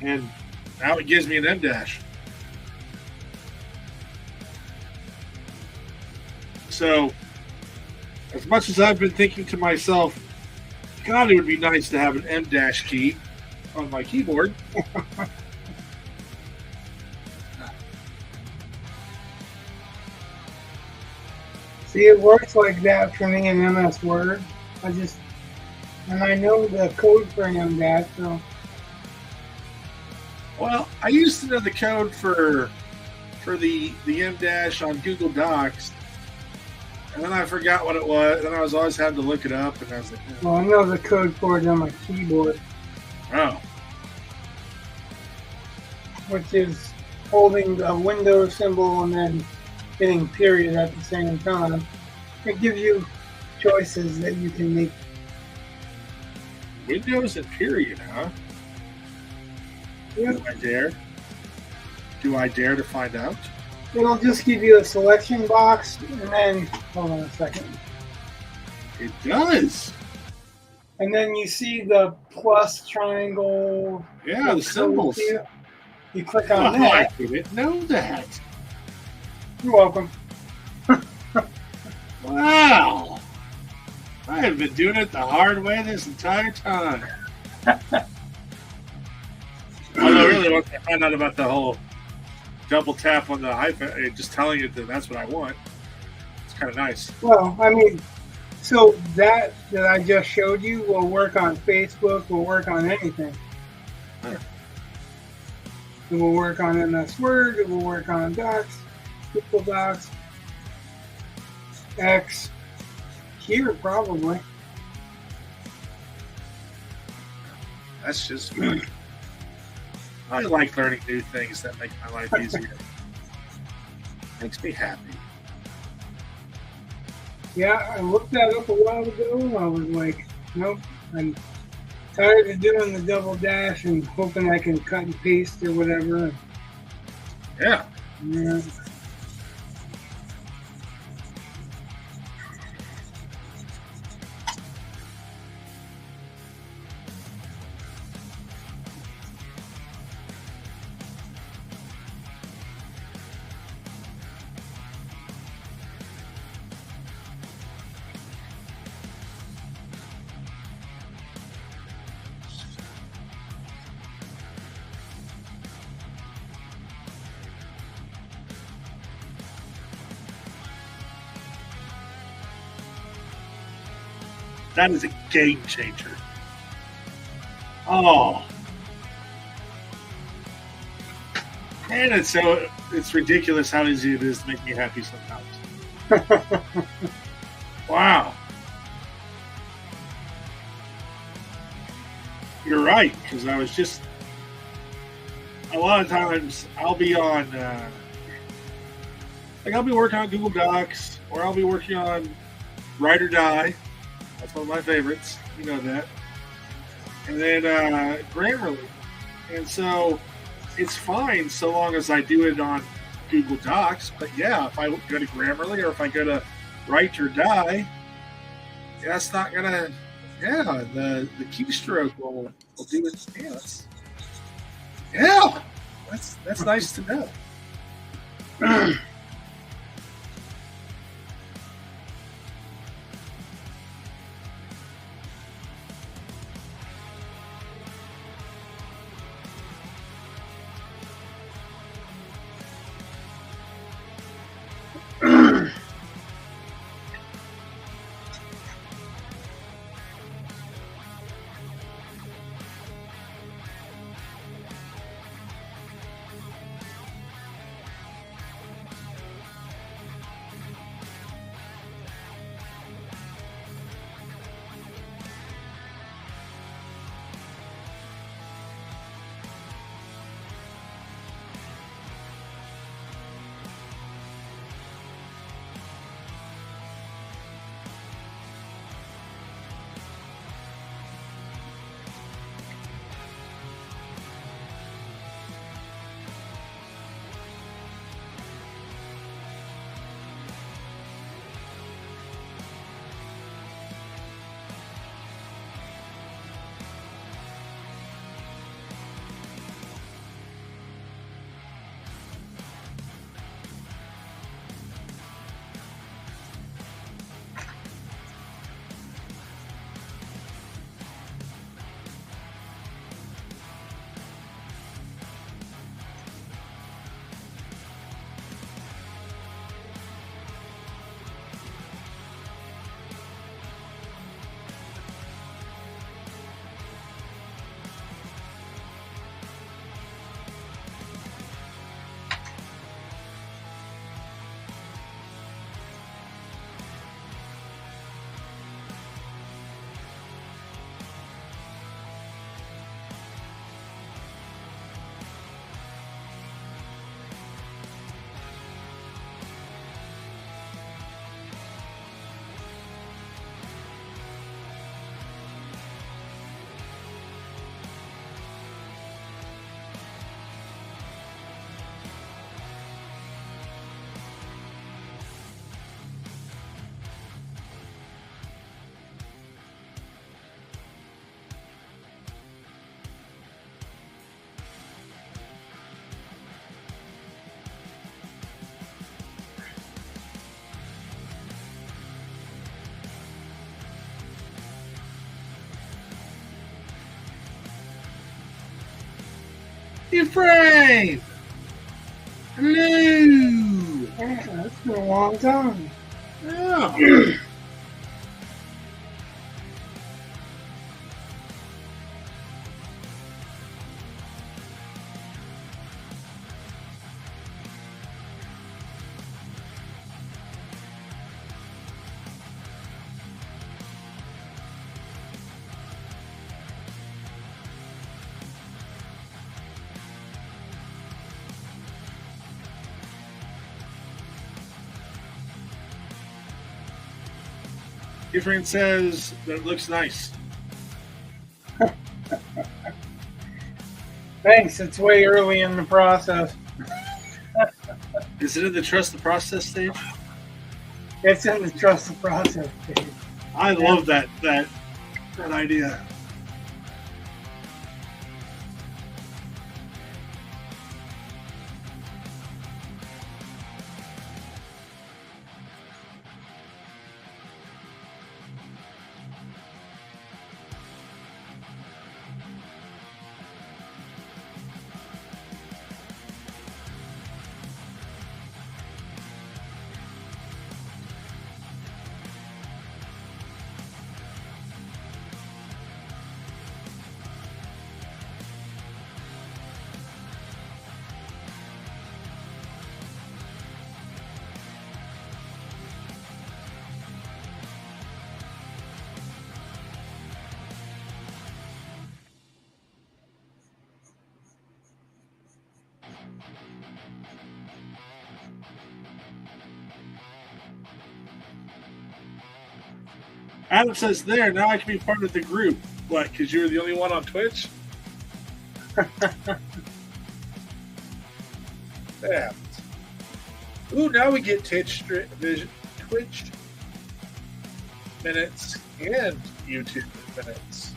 And now it gives me an M dash. So, as much as I've been thinking to myself, God, it would be nice to have an M dash key on my keyboard. See, it works like that for me in MS Word. And I know the code for an M dash, so. Well, I used to know the code for the M dash on Google Docs, and then I forgot what it was, and I was always having to look it up, and I was like, well, I know the code for it on my keyboard. Oh. Which is holding the Windows symbol and then hitting period at the same time. It gives you choices that you can make. Windows and period, huh? Yeah. Do I dare to find out? It'll just give you a selection box, and then, hold on a second. It does. And then you see the plus triangle. Yeah, the symbols. Here. You click on that. I that. didn't know that. You're welcome. Wow. I have been doing it the hard way this entire time. Although really, once I find out about the whole double tap on the hyphen, just telling it that that's what I want, it's kind of nice. Well, I mean, so that I just showed you will work on Facebook, will work on anything. Huh. It will work on MS Word, it will work on Docs, Google Docs, X, here probably. That's just good. I like learning new things that make my life easier. Makes me happy. Yeah, I looked that up a while ago and I was like, nope, I'm tired of doing the double dash and hoping I can cut and paste or whatever. Yeah. Yeah. That is a game changer. Oh. And it's ridiculous how easy it is to make me happy sometimes. Wow. You're right, because I was just a lot of times I'll be on I'll be working on Google Docs, or I'll be working on Write or Die. That's one of my favorites. You know that. And then Grammarly. And so it's fine so long as I do it on Google Docs. But yeah, if I go to Grammarly or if I go to Write or Die, that's not going to, the keystroke will do its dance. Yeah, that's nice to know. Ephraim! Hello! Yeah, it's been a long time. Yeah. Ephraim says that it looks nice. Thanks. It's way early in the process. Is it in the trust the process stage? It's in the trust the process stage. I love that idea. Adam says there, now I can be part of the group. What, because you were the only one on Twitch? Yeah. Ooh, now we get Twitch minutes and YouTube minutes.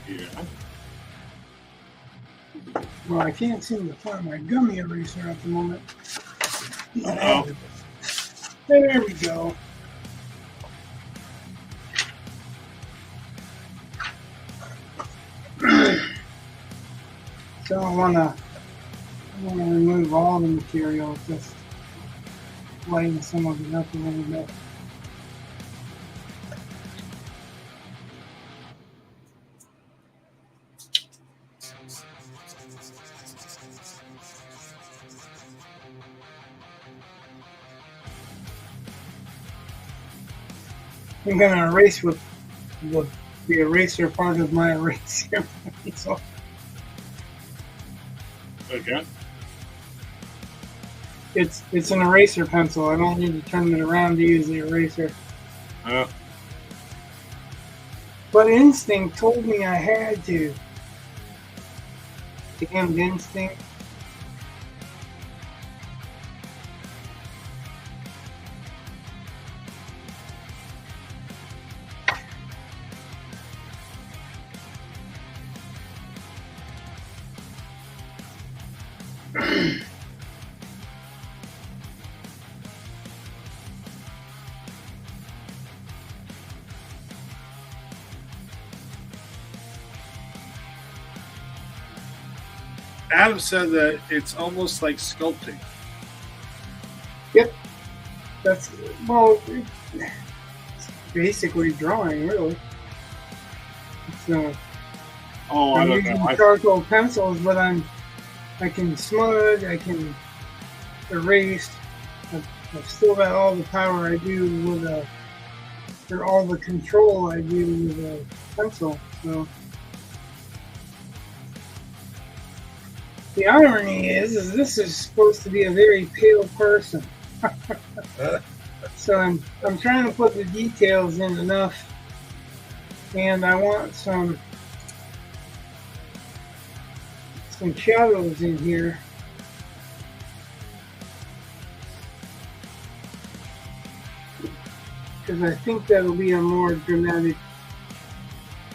Yeah. Well, I can't seem to find my gummy eraser at the moment. Uh-oh. There we go. So I want to remove all the material, just lighten some of it up a little bit. I'm going to erase with the eraser part of my eraser pencil. Okay. It's an eraser pencil. I don't need to turn it around to use the eraser. But instinct told me I had to. Damned instinct. Adam said that it's almost like sculpting. Yep. That's, well, it's basically drawing, really. So Oh, I I'm don't using know. charcoal pencils, but I can smudge, I can erase. I've still got all the power I do with or all the control I do with a pencil. So the irony is this is supposed to be a very pale person. So I'm trying to put the details in enough, and I want some shadows in here. Because I think that'll be a more dramatic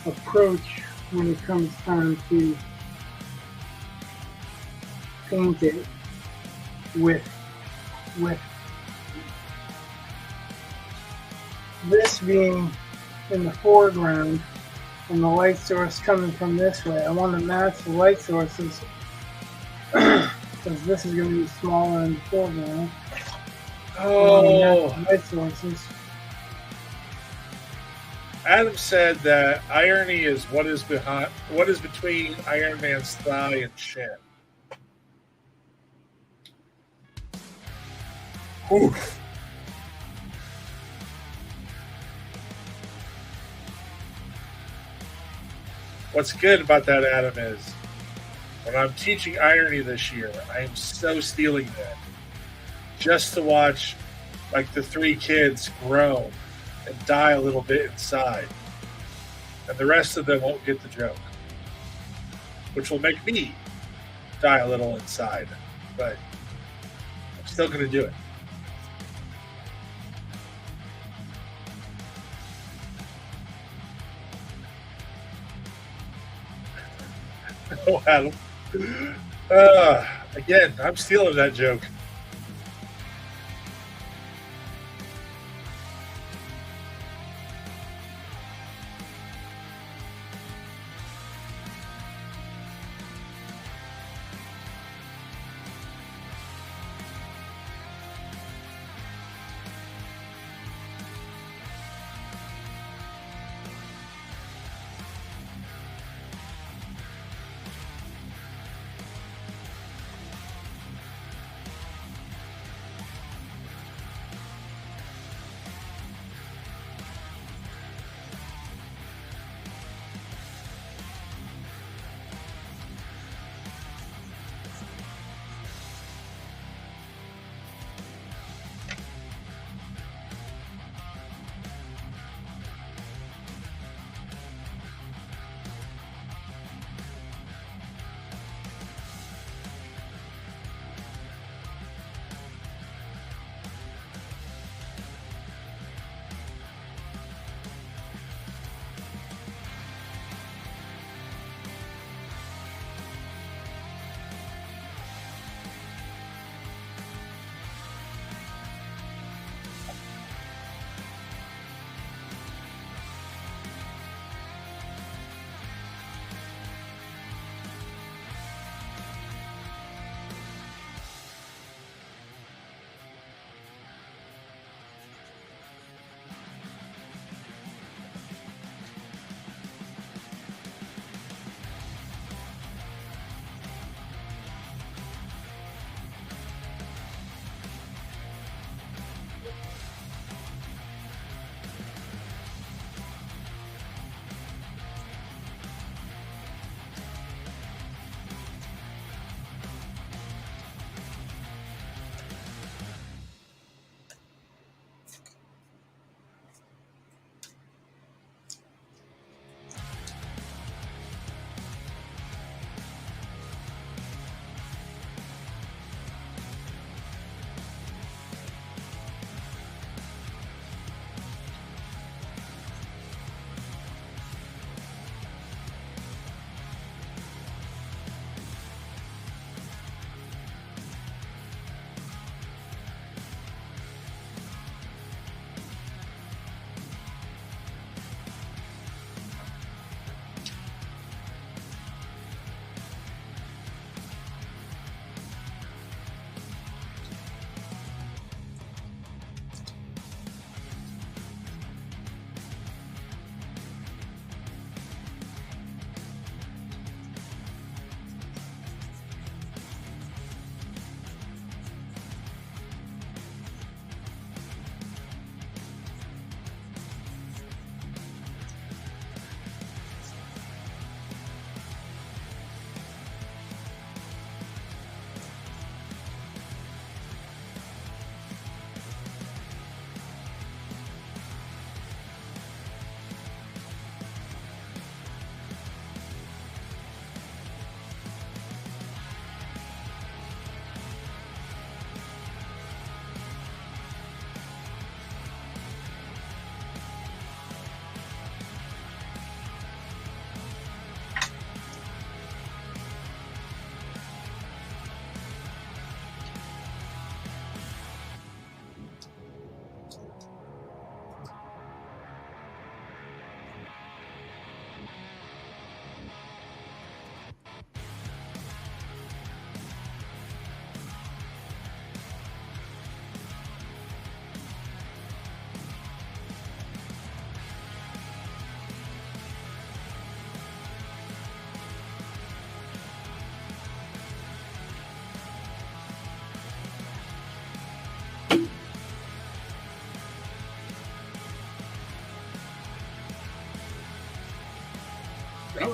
approach when it comes time to paint it with this being in the foreground and the light source coming from this way. I want to match the light sources because this is going to be smaller in the foreground. Oh, light sources. Adam said that irony is what is between Iron Man's thigh and shin. Oof. What's good about that, Adam, is when I'm teaching irony this year, I am so stealing that just to watch like the three kids grow and die a little bit inside. And the rest of them won't get the joke, which will make me die a little inside. But I'm still going to do it. Oh, Adam. Again, I'm stealing that joke.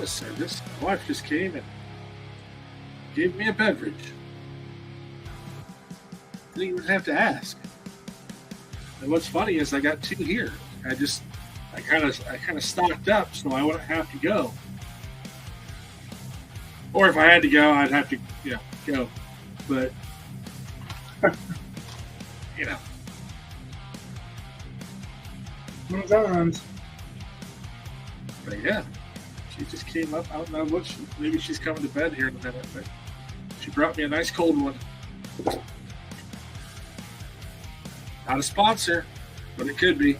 a service. My wife just came and gave me a beverage. I didn't even have to ask. And what's funny is I got 2 here. I kind of stocked up so I wouldn't have to go. Or if I had to go, I'd have to, go. But Sometimes. But yeah, she just came up. I don't know what maybe she's coming to bed here in a minute, but she brought me a nice cold one. Not a sponsor, but it could be.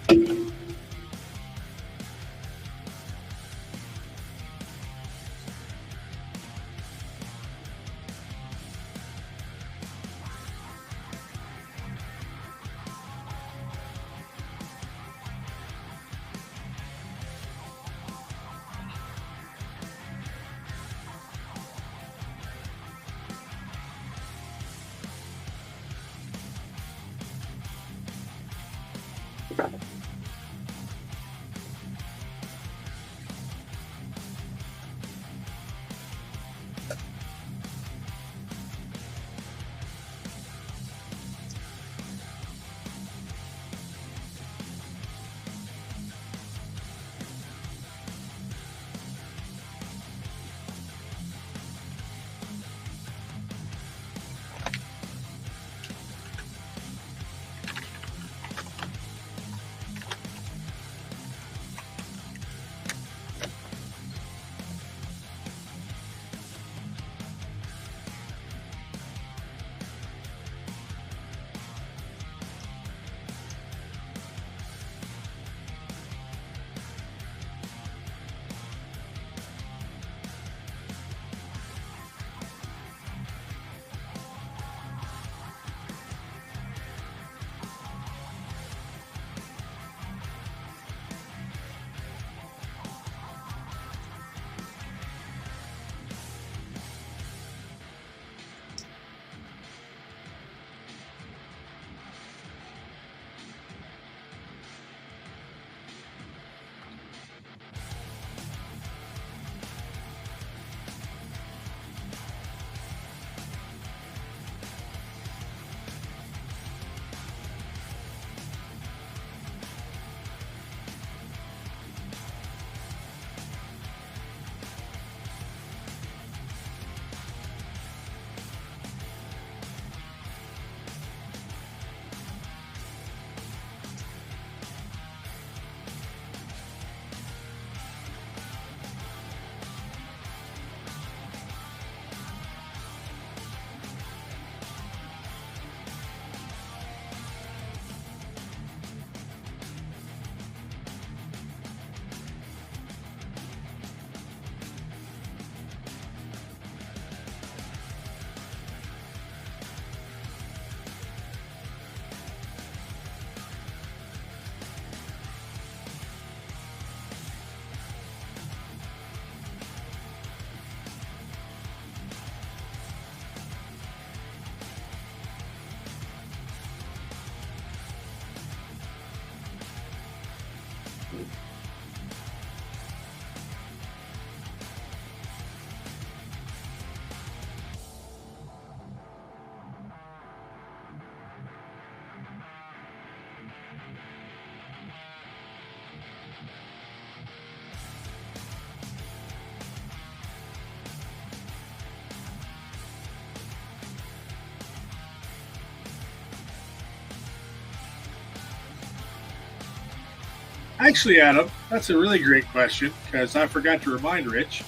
Actually, Adam, that's a really great question because I forgot to remind Rich,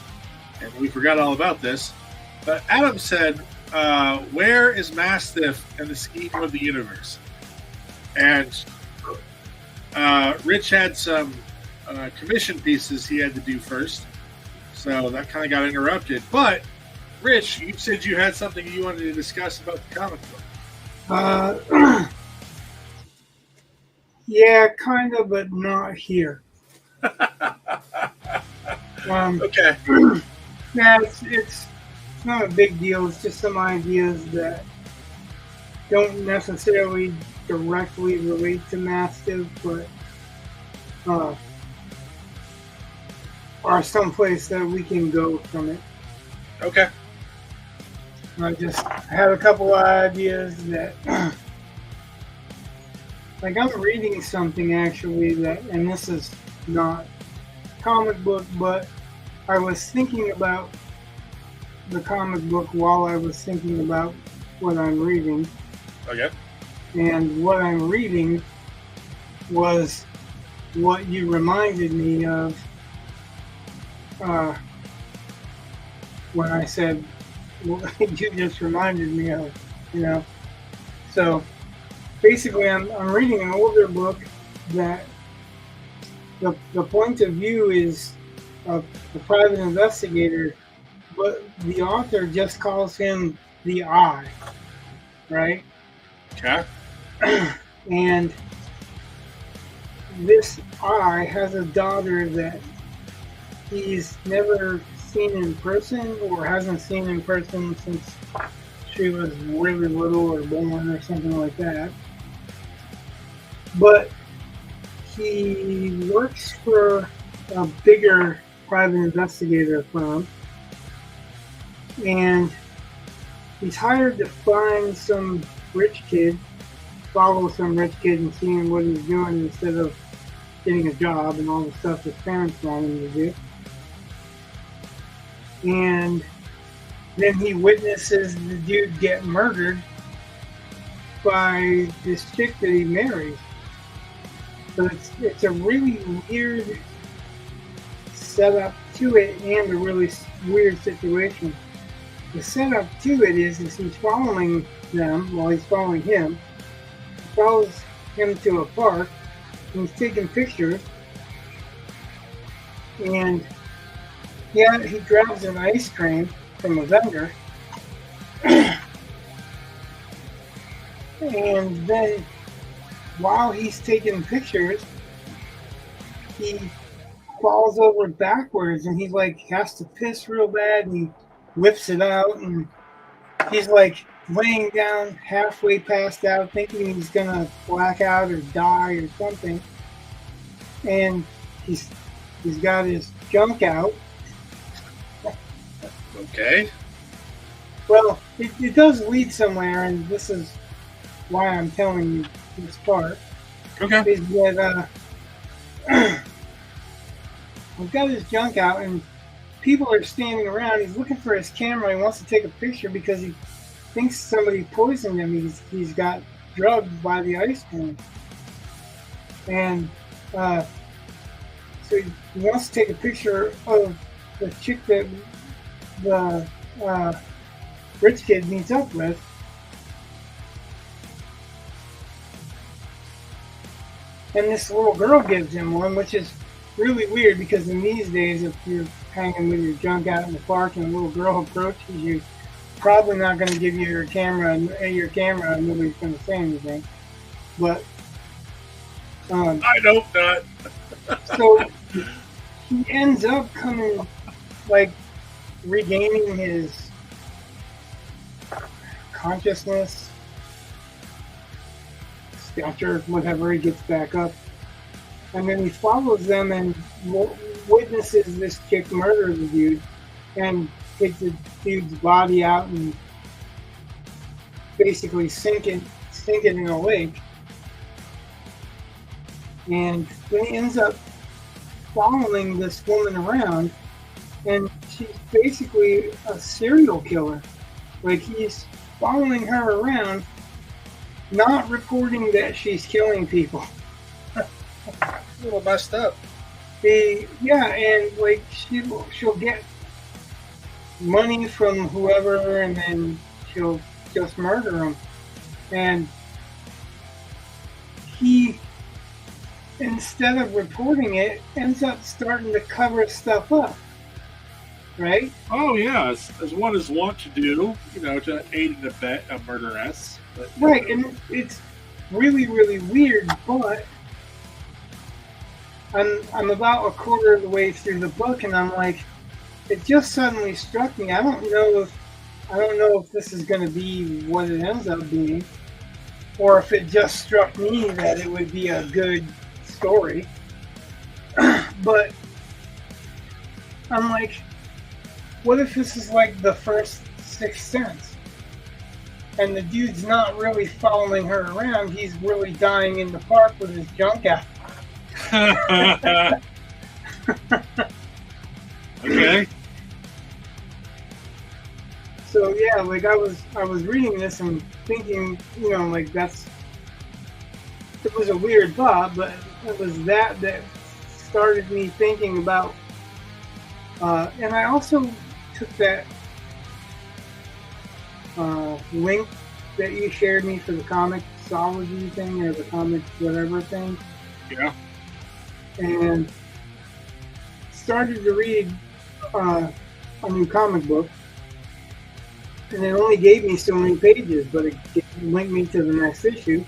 and we forgot all about this. But Adam said, where is Mastiff in the scheme of the universe? And Rich had some commission pieces he had to do first, so that kind of got interrupted. But, Rich, you said you had something you wanted to discuss about the comic book. Yeah, kind of, but not here. Okay. Yeah, it's not a big deal. It's just some ideas that don't necessarily directly relate to Mastiff, but or someplace that we can go from it. Okay. I have a couple of ideas that, like I'm reading something actually that, and this is not comic book, but I was thinking about the comic book while I was thinking about what I'm reading. Okay. And what I'm reading was what you reminded me of when I said, well, you just reminded me of, you know. So basically I'm reading an older book that the point of view is of the private investigator, but the author just calls him the I, right? Okay. And this I has a daughter that he's never seen in person, or hasn't seen in person since she was really little or born or something like that. But he works for a bigger private investigator firm, and he's hired to find some rich kid, follow some rich kid and seeing what he's doing instead of getting a job and all the stuff his parents want him to do. And then he witnesses the dude get murdered by this chick that he marries. So it's a really weird setup to it, and a really weird situation. The setup to it is he's following them, well, he's following him. He follows him to a park, and he's taking pictures. And yeah, he grabs an ice cream from a vendor. And then while he's taking pictures, he falls over backwards, and he like has to piss real bad, and he whips it out, and he's like laying down halfway passed out, thinking he's gonna black out or die or something. And he's got his junk out. Okay. Well, it does lead somewhere, and this is why I'm telling you this part. Okay. Is that he's got his junk out, and people are standing around. He's looking for his camera. He wants to take a picture because he thinks somebody poisoned him. He's got drugged by the ice cream, and so he wants to take a picture of the chick that the rich kid meets up with. And this little girl gives him one, which is really weird because in these days, if you're hanging with your junk out in the park and a little girl approaches you, probably not going to give you your camera, and nobody's going to say anything. But I hope not. So he ends up coming, like, regaining his consciousness, stature, whatever. He gets back up, and then he follows them and witnesses this chick murder the dude, and takes the dude's body out and basically sink it in a lake. And then he ends up following this woman around, and she's basically a serial killer. Like, he's following her around, not reporting that she's killing people. A little messed up. And like she'll get money from whoever, and then she'll just murder them. And he, instead of reporting it, ends up starting to cover stuff up. Right? Oh, yeah, as one is wont to do, to aid and abet a murderess. But, right, and it's really, really weird, but I'm about a quarter of the way through the book, and I'm like, it just suddenly struck me. I don't know if this is going to be what it ends up being, or if it just struck me that it would be a good story. But I'm like, what if this is like the first Sixth Sense? And the dude's not really following her around. He's really dying in the park with his junk out. Okay. So yeah, like I was reading this and thinking, you know, like it was a weird thought, but it was that started me thinking about. And I also took that link that you shared me for the comicsology thing or the comics whatever thing. Yeah. And started to read a new comic book. And it only gave me so many pages, but it linked me to the next issue.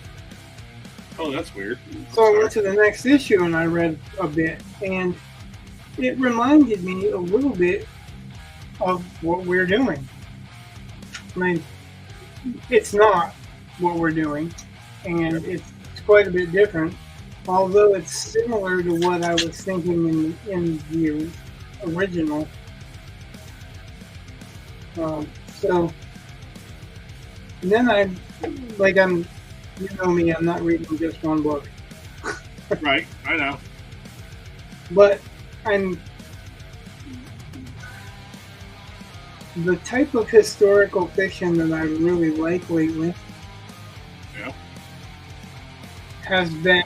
Oh, that's weird. So I went to the next issue and I read a bit. And it reminded me a little bit of what we're doing. I mean, it's not what we're doing, and it's quite a bit different, although it's similar to what I was thinking in the original. So then you know me, I'm not reading just one book. Right, I know. But the type of historical fiction that I really like lately has been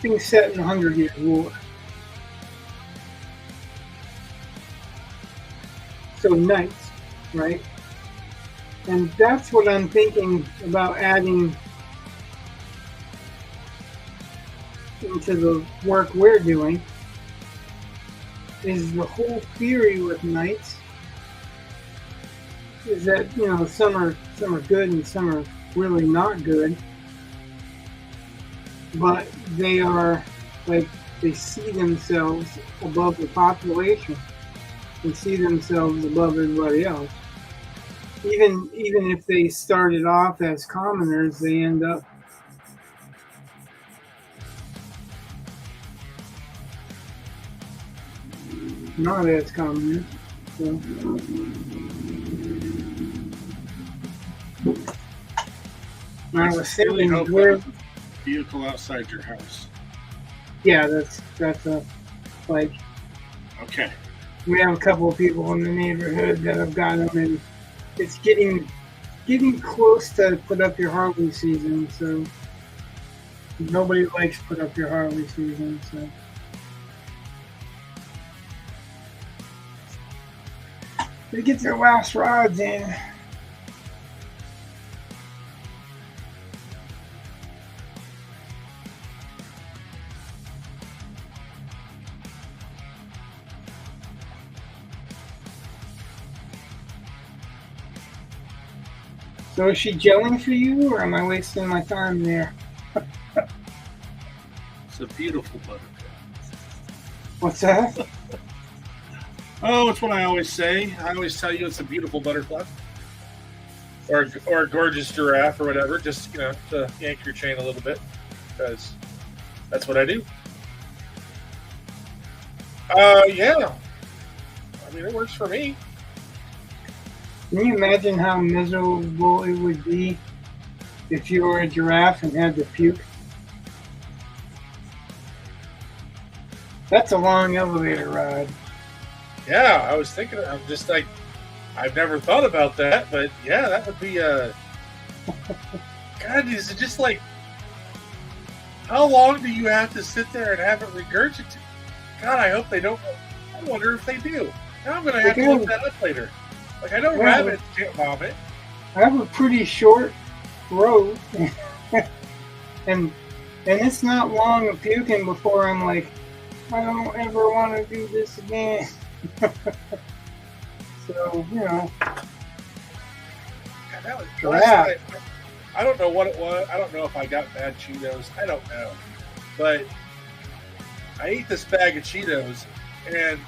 things set in the 100 Years' War. So knights, right? And that's what I'm thinking about adding into the work we're doing, is the whole theory with knights is that, you know, some are good and some are really not good, but they are like, they see themselves above the population. They see themselves above everybody else. Even if they started off as commoners, they end up not as commoners. So. I was thinking, where vehicle outside your house. Yeah, that's a like. Okay. We have a couple of people in the neighborhood that have got them, and it's getting close to put up your Harley season. So nobody likes put up your Harley season. So they get their last rods in. So is she gelling for you, or am I wasting my time there? It's a beautiful butterfly. What's that? Oh, it's what I always say. I always tell you it's a beautiful butterfly. Or a gorgeous giraffe or whatever, just, you know, to yank your chain a little bit, because that's what I do. Yeah. I mean, it works for me. Can you imagine how miserable it would be if you were a giraffe and had to puke? That's a long elevator ride. Yeah, I was thinking, I'm just like, I've never thought about that, but yeah, that would be God, is it just like, how long do you have to sit there and have it regurgitate? God, I hope they don't. I wonder if they do. Now I'm going to have to look that up later. Like, I know rabbits can't vomit. I have a pretty short throat, and it's not long of puking before I'm like, I don't ever want to do this again. So, you know. God, that was, I don't know what it was. I don't know if I got bad Cheetos. I don't know. But I ate this bag of Cheetos, and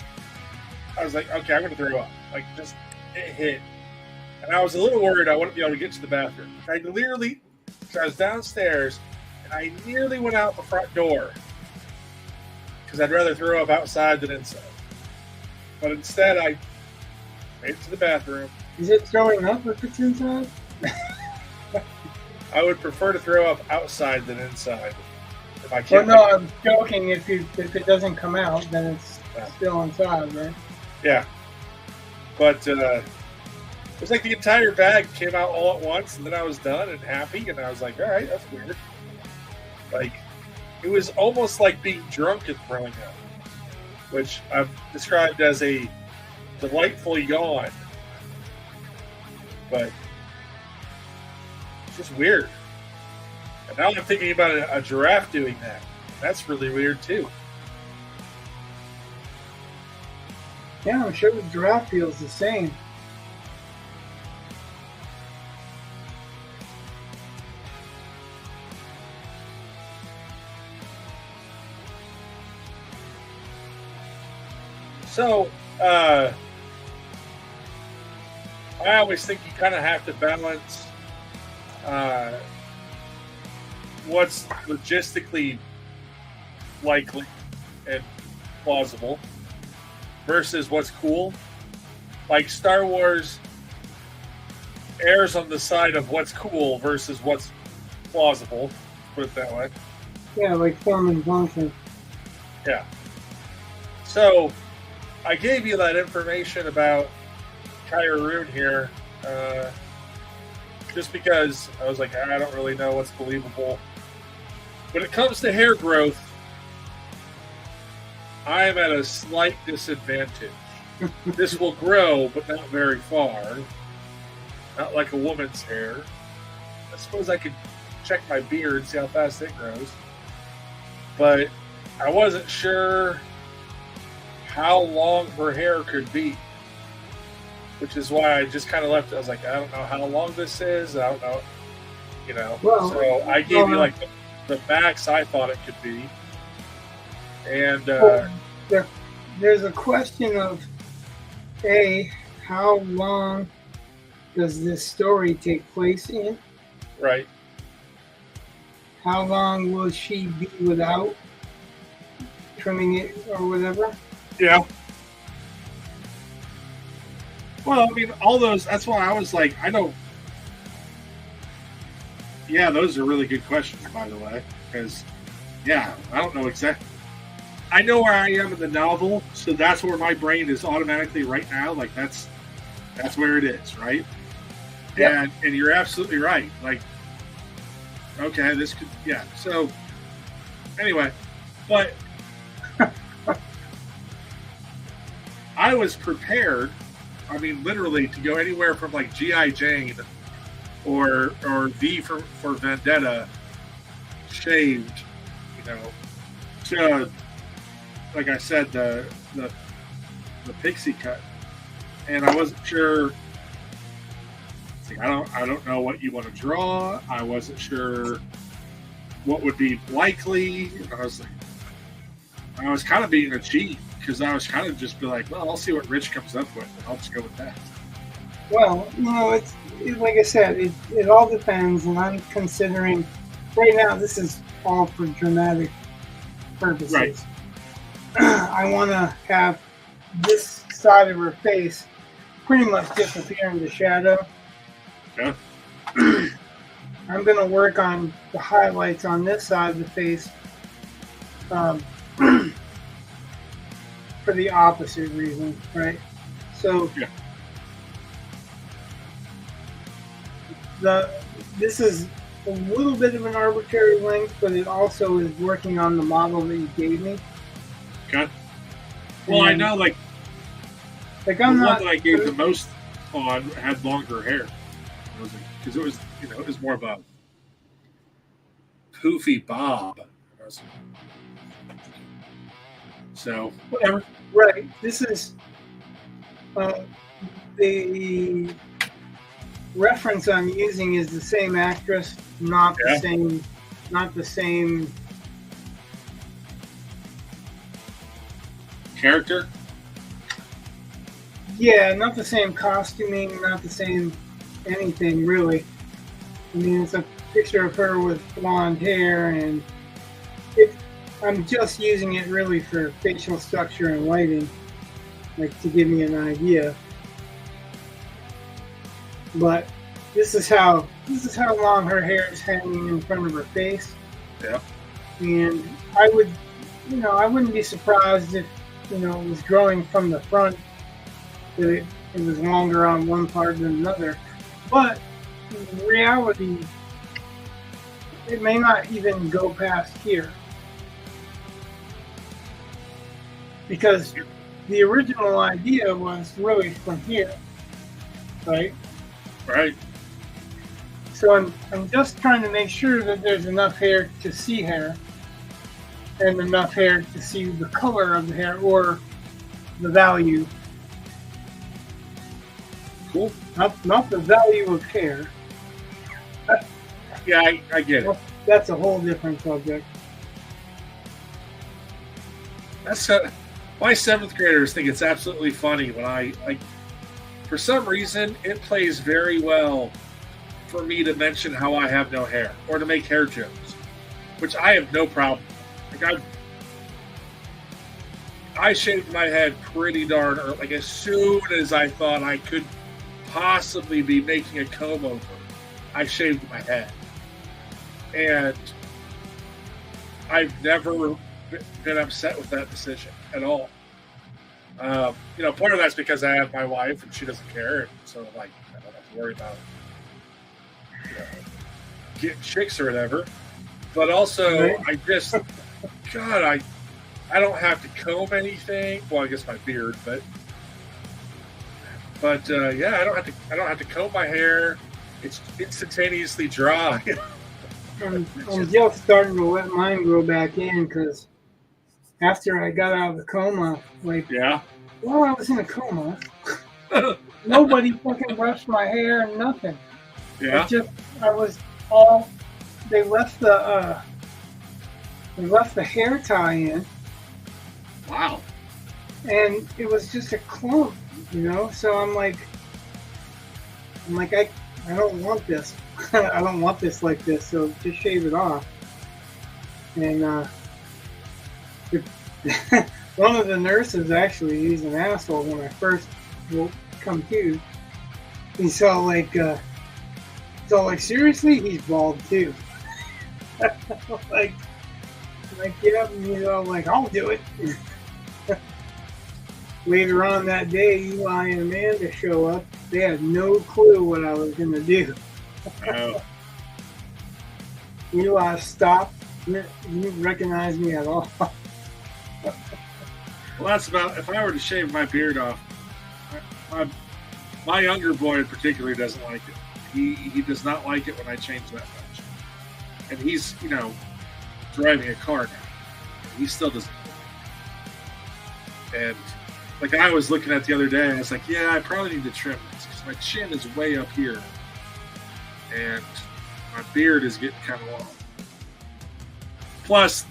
I was like, okay, I'm going to throw up. Like, just, it hit. And I was a little worried I wouldn't be able to get to the bathroom. I was downstairs, and I nearly went out the front door. because I'd rather throw up outside than inside. But instead, I made it to the bathroom. Is it throwing up if it's inside? I would prefer to throw up outside than inside. If I Well, can't. no, I'm joking. If it doesn't come out, then it's still inside, right? Yeah. But it was like the entire bag came out all at once, and then I was done and happy, and I was like, all right, that's weird. Like, it was almost like being drunk and throwing up, which I've described as a delightful yawn. But it's just weird. And now I'm thinking about a giraffe doing that. That's really weird, too. Yeah, I'm sure the giraffe feels the same. So, I always think you kind of have to balance what's logistically likely and plausible versus what's cool. Like Star Wars errs on the side of what's cool versus what's plausible, put it that way. Yeah, like form and function. Yeah. So, I gave you that information about Kairoon here just because I was like, I don't really know what's believable. When it comes to hair growth, I am at a slight disadvantage. This will grow, but not very far. Not like a woman's hair. I suppose I could check my beard, see how fast it grows. But I wasn't sure how long her hair could be, which is why I just kind of left it. I was like, I don't know how long this is. I don't know, you know. Well, so I gave you like the max I thought it could be. And there's a question of how long does this story take place in? Right. How long will she be without trimming it or whatever? Yeah. Well, I mean, all those, that's why I was like, I don't. Yeah, those are really good questions, by the way. Because, yeah, I don't know exactly. I know where I am in the novel, so that's where my brain is automatically right now. Like, that's where it is, right? Yep. And you're absolutely right. Like, okay, this could, yeah. So, anyway, but I was prepared, I mean, literally, to go anywhere from like G.I. Jane or V for Vendetta shaved, you know, to, like I said, the pixie cut. And I wasn't sure. See, I don't know what you want to draw. I wasn't sure what would be likely. I was kind of being a cheat because I was kind of just be like, well, I'll see what Rich comes up with, and I'll just go with that. Well, you know, it's like I said, it all depends, and I'm considering right now. This is all for dramatic purposes. Right. I want to have this side of her face pretty much disappear in the shadow. Okay. I'm going to work on the highlights on this side of the face for the opposite reason, right? So yeah. This is a little bit of an arbitrary length, but it also is working on the model that you gave me. Okay. Well, I know, like I'm the not. one that I gave the most on had longer hair. Because it was, you know, it was more of a poofy bob. So, whatever. Right. This is the reference I'm using is the same actress, not the same character. Yeah, not the same costuming, not the same anything really. I mean, it's a picture of her with blonde hair, and I'm just using it really for facial structure and lighting, like to give me an idea. But this is how long her hair is hanging in front of her face. Yeah. And I wouldn't be surprised if, it was growing from the front, that it was longer on one part than another. But in reality, it may not even go past here. Because the original idea was really from here, right? Right. So I'm just trying to make sure that there's enough hair to see hair, and enough hair to see the color of the hair or the value. Cool. Not the value of hair. Yeah, I get it. That's a whole different subject. That's my 7th graders think it's absolutely funny when I for some reason it plays very well for me to mention how I have no hair or to make hair jokes, which I have no problem. Like I shaved my head pretty darn early. Like as soon as I thought I could possibly be making a comb over, I shaved my head, and I've never been upset with that decision at all. Part of that's because I have my wife and she doesn't care, and so I don't have to worry about getting chicks or whatever. But also, right. I just, God, I don't have to comb anything. Well, I guess my beard, but yeah, I don't have to comb my hair. It's instantaneously dry. I'm just starting to let mine grow back in because after I got out of the coma, while I was in a coma, nobody fucking brushed my hair and nothing. Yeah. They left the hair tie in. Wow. And it was just a clump, So I'm like, I don't want this. I don't want this like this. So just shave it off. And one of the nurses actually, he's an asshole. When I first come to, he's all like, seriously, he's bald too. like, yeah, and he's all like, I'll do it. Later on that day, Eli and Amanda show up. They had no clue what I was going to do. Oh. Eli stopped. You didn't recognize me at all. Well, that's about, if I were to shave my beard off, my younger boy in particular doesn't like it. He does not like it when I change that much. And he's, driving a car now. He still doesn't like it. And like I was looking at the other day, I was like, yeah, I probably need to trim this because my chin is way up here. And my beard is getting kind of long. Plus,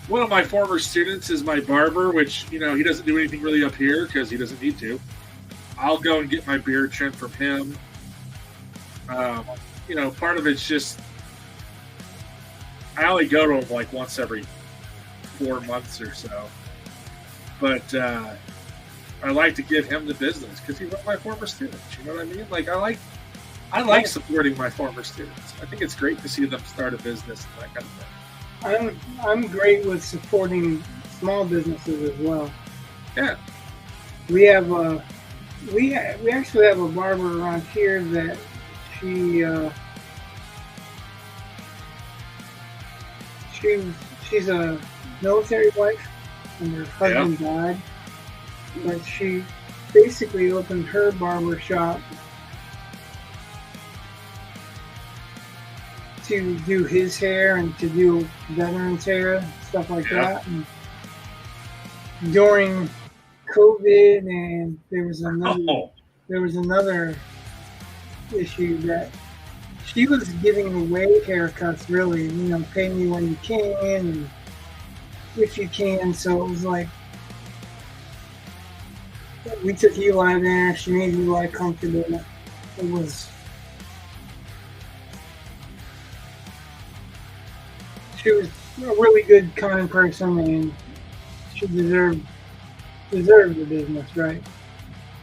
one of my former students is my barber, which, he doesn't do anything really up here because he doesn't need to. I'll go and get my beard trimmed from him. Part of it's just, I only go to him like once every 4 months or so. But I like to give him the business because he's one of my former students. You know what I mean? Like, I like supporting my former students. I think it's great to see them start a business and that kind of thing. I'm great with supporting small businesses as well. Yeah. We have we actually have a barber around here that she's a military wife and her husband died, but she basically opened her barber shop to do his hair and to do veterans' hair, stuff like that. And during COVID, and there was another issue that she was giving away haircuts. Really, pay me when you can and if you can. So it was like we took Eli there. She made Eli comfortable. It was. really good, kind person, and she deserved the business, right?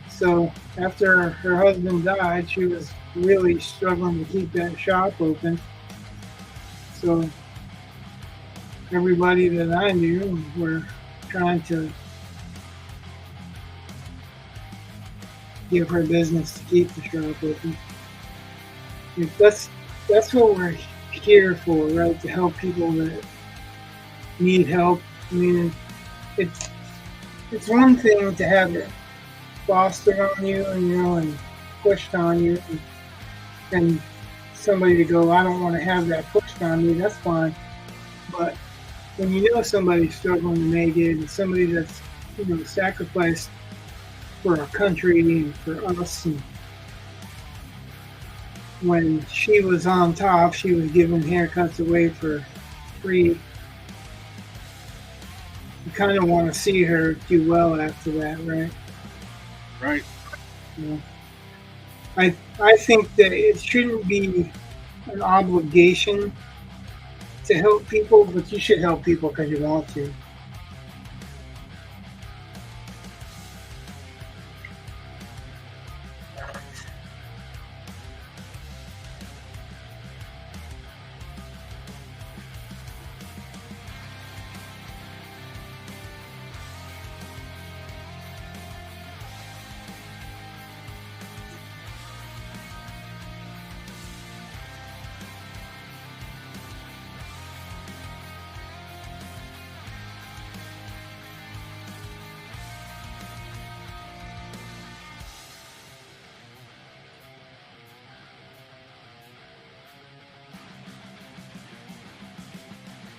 So after her husband died, she was really struggling to keep that shop open. So everybody that I knew were trying to give her business to keep the shop open. That's what we're here for, right? To help people that need help. I mean, it's one thing to have it fostered on you, and pushed on you, and somebody to go, I don't want to have that pushed on me. That's fine. But when you know somebody's struggling to make it, and somebody that's sacrificed for our country and for us, and when she was on top, she was giving haircuts away for free. You kind of want to see her do well after that, right? Right. Yeah. I think that it shouldn't be an obligation to help people, but you should help people because you want to.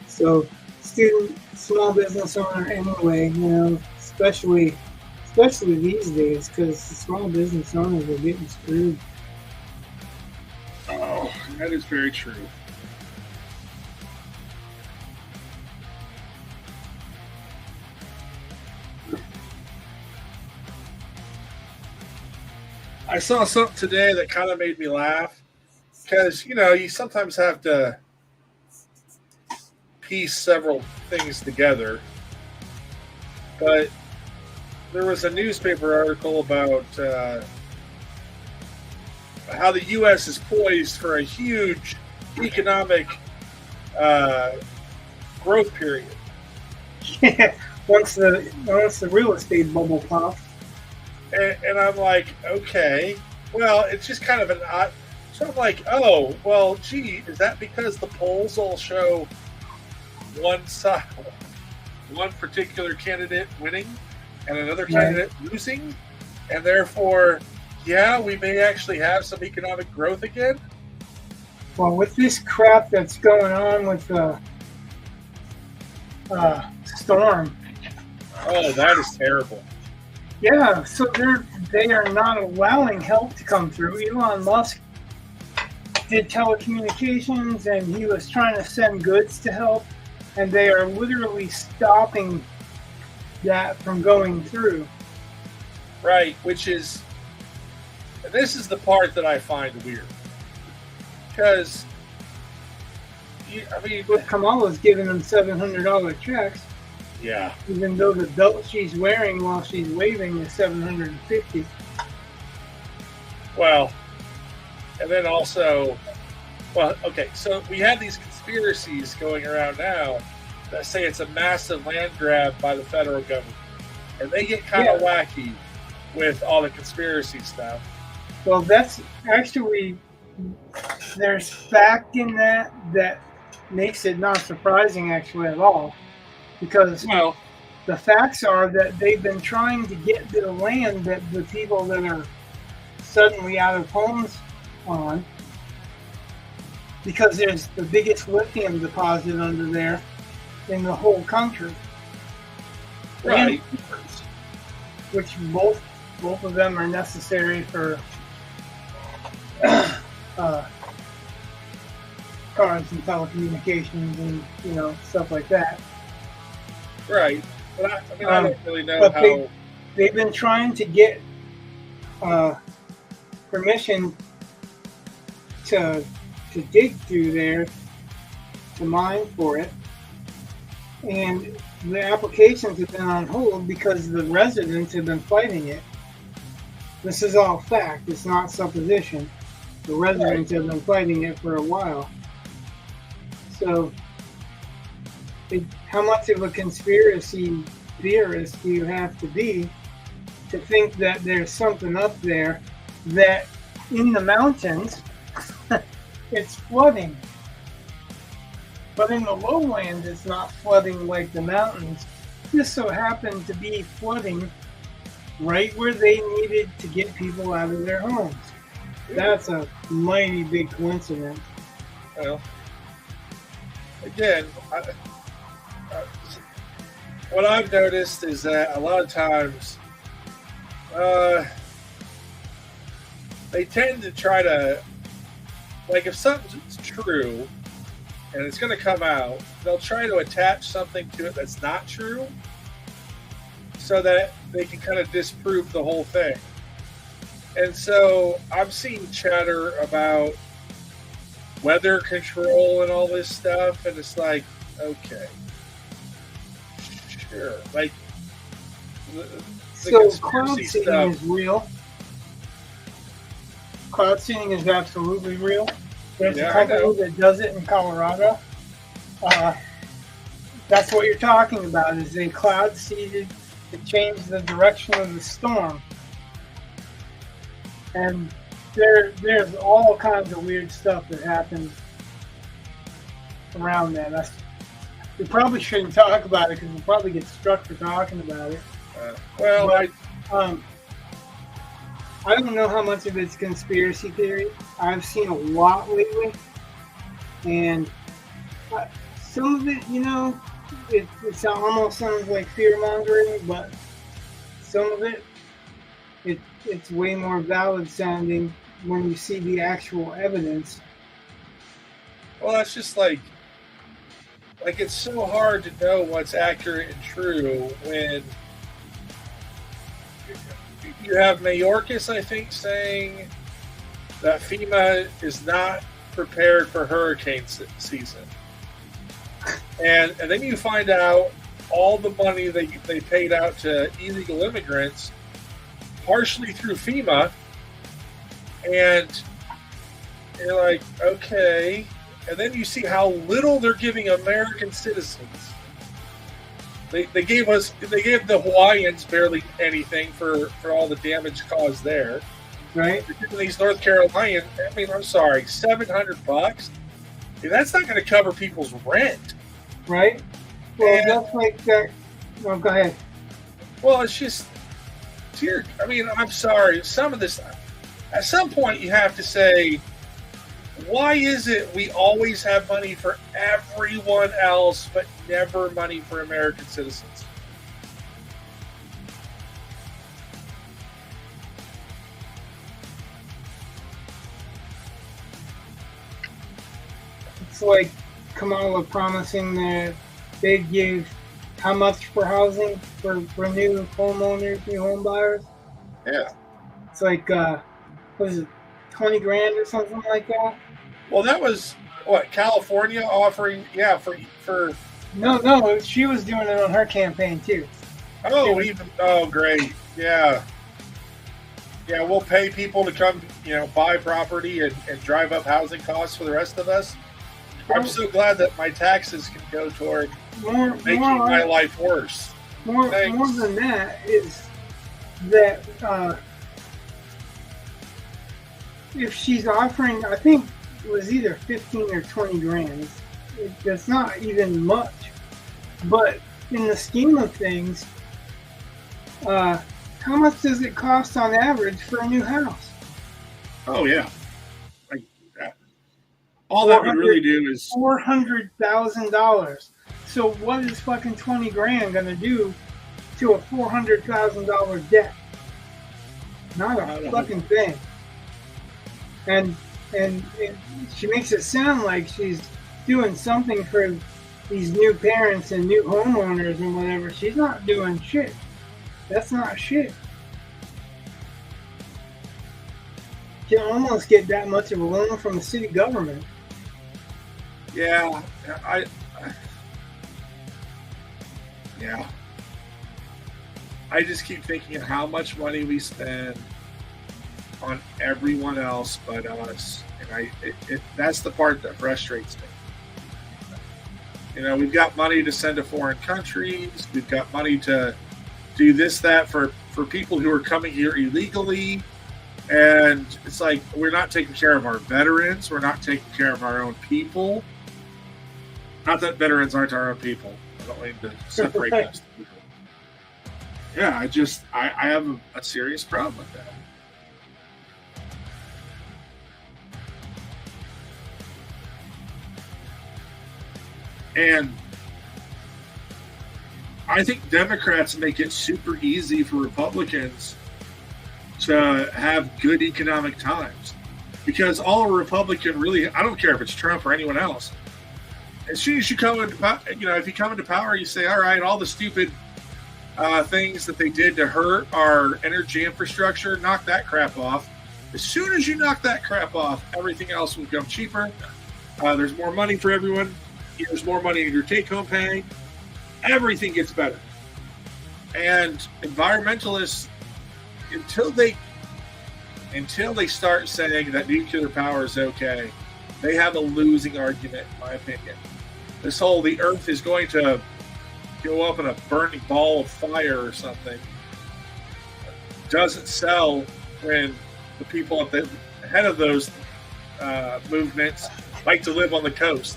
So, student, small business owner, anyway, especially these days, because the small business owners are getting screwed. Oh, that is very true. I saw something today that kind of made me laugh because, you sometimes have to piece several things together. But there was a newspaper article about how the U.S. is poised for a huge economic growth period. Yeah, once the real estate bubble pops. And I'm like, okay, well, it's just kind of an odd. So I'm like, oh, well, gee, is that because the polls all show one side, one particular candidate winning and another candidate losing, and therefore, yeah, we may actually have some economic growth again? Well, with this crap that's going on with the storm. Oh, that is terrible. Yeah, so they are not allowing help to come through. Elon Musk did telecommunications, and he was trying to send goods to help, and they are literally stopping that from going through. Right, this is the part that I find weird. Because, Kamala's giving them $700 checks. Yeah. Even though the belt she's wearing while she's waving is $750. Well, and then also, okay, so we have these conspiracies going around now that say it's a massive land grab by the federal government. And they get kind of wacky with all the conspiracy stuff. Well, that's actually, there's fact in that makes it not surprising actually at all. Because the facts are that they've been trying to get the land that the people that are suddenly out of homes on, because there's the biggest lithium deposit under there in the whole country. Right. Which both of them are necessary for cars and telecommunications and stuff like that. Right, but I don't really know how. They've been trying to get permission to dig through there, to mine for it, and the applications have been on hold because the residents have been fighting it. This is all fact. It's not supposition. The residents have been fighting it for a while. So, how much of a conspiracy theorist do you have to be to think that there's something up there that in the mountains it's flooding, but in the lowlands it's not flooding like the mountains? This so happened to be flooding right where they needed to get people out of their homes. That's a mighty big coincidence. Well, again, what I've noticed is that a lot of times they tend to try to, like, if something's true and it's going to come out, they'll try to attach something to it that's not true so that they can kind of disprove the whole thing. And so I'm seeing chatter about weather control and all this stuff, and it's like, okay, sure. Like, so cloud seeding is real. Cloud seeding is absolutely real. There's a company that does it in Colorado. That's what you're talking about, is they cloud seeded to change the direction of the storm. And there's all kinds of weird stuff that happens around that. We probably shouldn't talk about it because we'll probably get struck for talking about it. I don't know how much of it's conspiracy theory. I've seen a lot lately, and some of it, it almost sounds like fear mongering, but some of it, it's way more valid sounding when you see the actual evidence. Well, that's just like it's so hard to know what's accurate and true when you have Mayorkas, I think, saying that FEMA is not prepared for hurricane season. And then you find out all the money they paid out to illegal immigrants, partially through FEMA, and you're like, okay. And then you see how little they're giving American citizens. They gave the Hawaiians barely anything for all the damage caused there. Right. These North Carolinians, I mean, I'm sorry, $700? That's not going to cover people's rent. Right. Well, that's like that. Well, go ahead. Well, it's just, I mean, I'm sorry. Some of this, at some point, you have to say, why is it we always have money for everyone else, but never money for American citizens? It's like Kamala promising that they'd give how much for housing for new homeowners, new home buyers? Yeah. It's like, what is it, 20 grand or something like that? Well, that was, what, California offering, for... No, she was doing it on her campaign, too. Oh, great. Yeah. Yeah, we'll pay people to come, buy property and drive up housing costs for the rest of us. I'm so glad that my taxes can go toward making my life worse. More than that is that if she's offering, I think it was either 15 or 20 grand. That's not even much. But in the scheme of things, how much does it cost on average for a new house? Oh, yeah. All that would really do is $400,000. So what is fucking 20 grand going to do to a $400,000 debt? Not a fucking thing. And she makes it sound like she's doing something for these new parents and new homeowners and whatever. She's not doing shit. That's not shit. You can almost get that much of a loan from the city government. Yeah, Yeah. I just keep thinking of how much money we spend on everyone else but us. And that's the part that frustrates me. You know, we've got money to send to foreign countries. We've got money to do this, that for people who are coming here illegally. And it's like, we're not taking care of our veterans. We're not taking care of our own people. Not that veterans aren't our own people. I don't mean to separate those people. Yeah, I have a serious problem with that. And I think Democrats make it super easy for Republicans to have good economic times. Because all a Republican really, I don't care if it's Trump or anyone else, as soon as you come into power, if you come into power, you say, all right, all the stupid things that they did to hurt our energy infrastructure, knock that crap off. As soon as you knock that crap off, everything else will become cheaper. There's more money for everyone. There's more money in your take-home pay. Everything gets better. And environmentalists, until they start saying that nuclear power is okay, they have a losing argument, in my opinion. This whole, the Earth is going to go up in a burning ball of fire or something, doesn't sell when the people at the head of those movements like to live on the coast.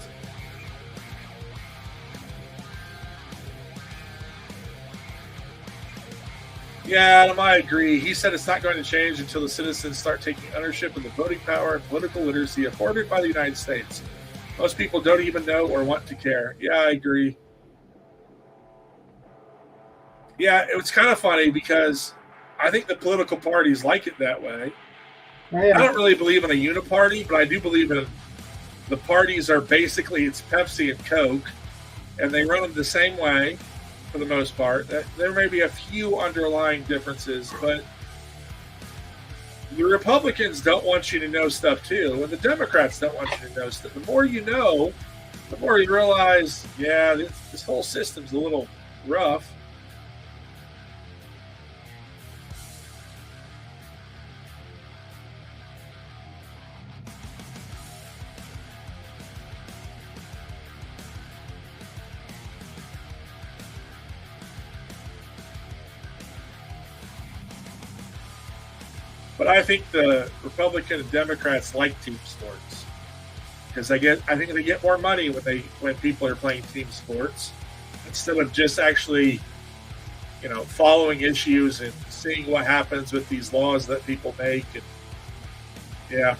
Yeah, Adam, I agree. He said it's not going to change until the citizens start taking ownership of the voting power and political literacy afforded by the United States. Most people don't even know or want to care. Yeah, I agree. Yeah, it was kind of funny because I think the political parties like it that way. Yeah. I don't really believe in a uniparty, but I do believe in the parties are basically, it's Pepsi and Coke, and they run them the same way for the most part. There may be a few underlying differences, but the Republicans don't want you to know stuff too, and the Democrats don't want you to know stuff. The more you know, the more you realize, yeah, this whole system's a little rough. But I think the Republican and Democrats like team sports because I think they get more money when people are playing team sports instead of just actually, following issues and seeing what happens with these laws that people make. And yeah.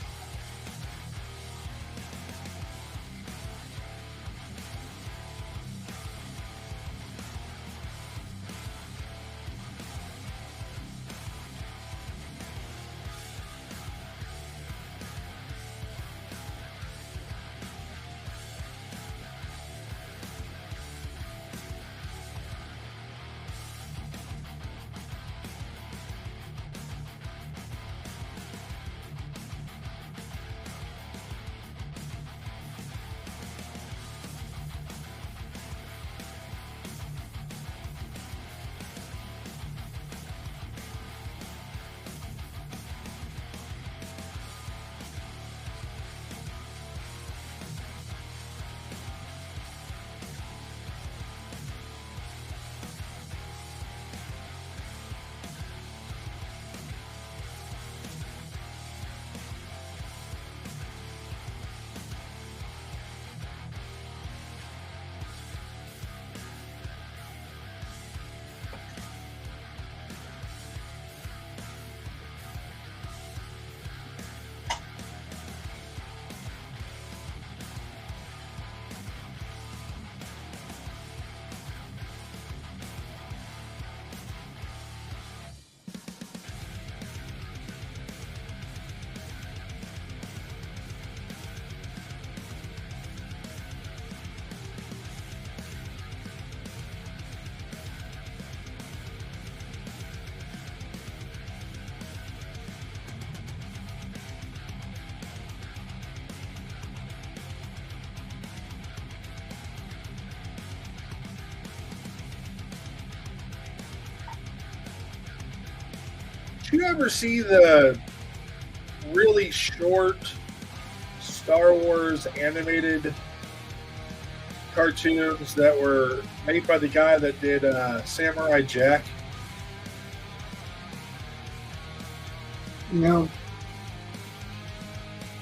you ever see the really short Star Wars animated cartoons that were made by the guy that did Samurai Jack? No.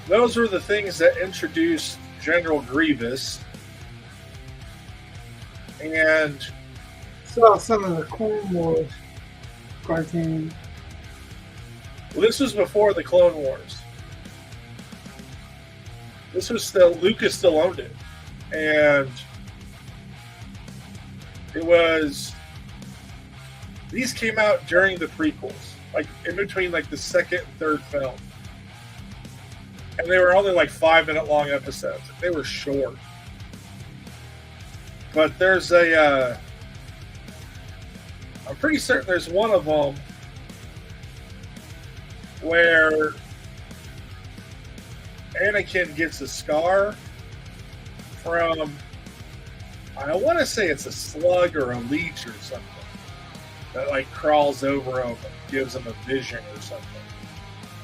Those were the things that introduced General Grievous. And Saw some of the Clone Wars cartoons. well, this was before the Clone Wars. This was still, Lucas still owned it. And it was, these came out during the prequels, like in between like the second and third film. And they were only like 5-minute long episodes. They were short. But there's a, I'm pretty certain there's one of them where Anakin gets a scar from, I want to say it's a slug or a leech or something that like crawls over him and gives him a vision or something.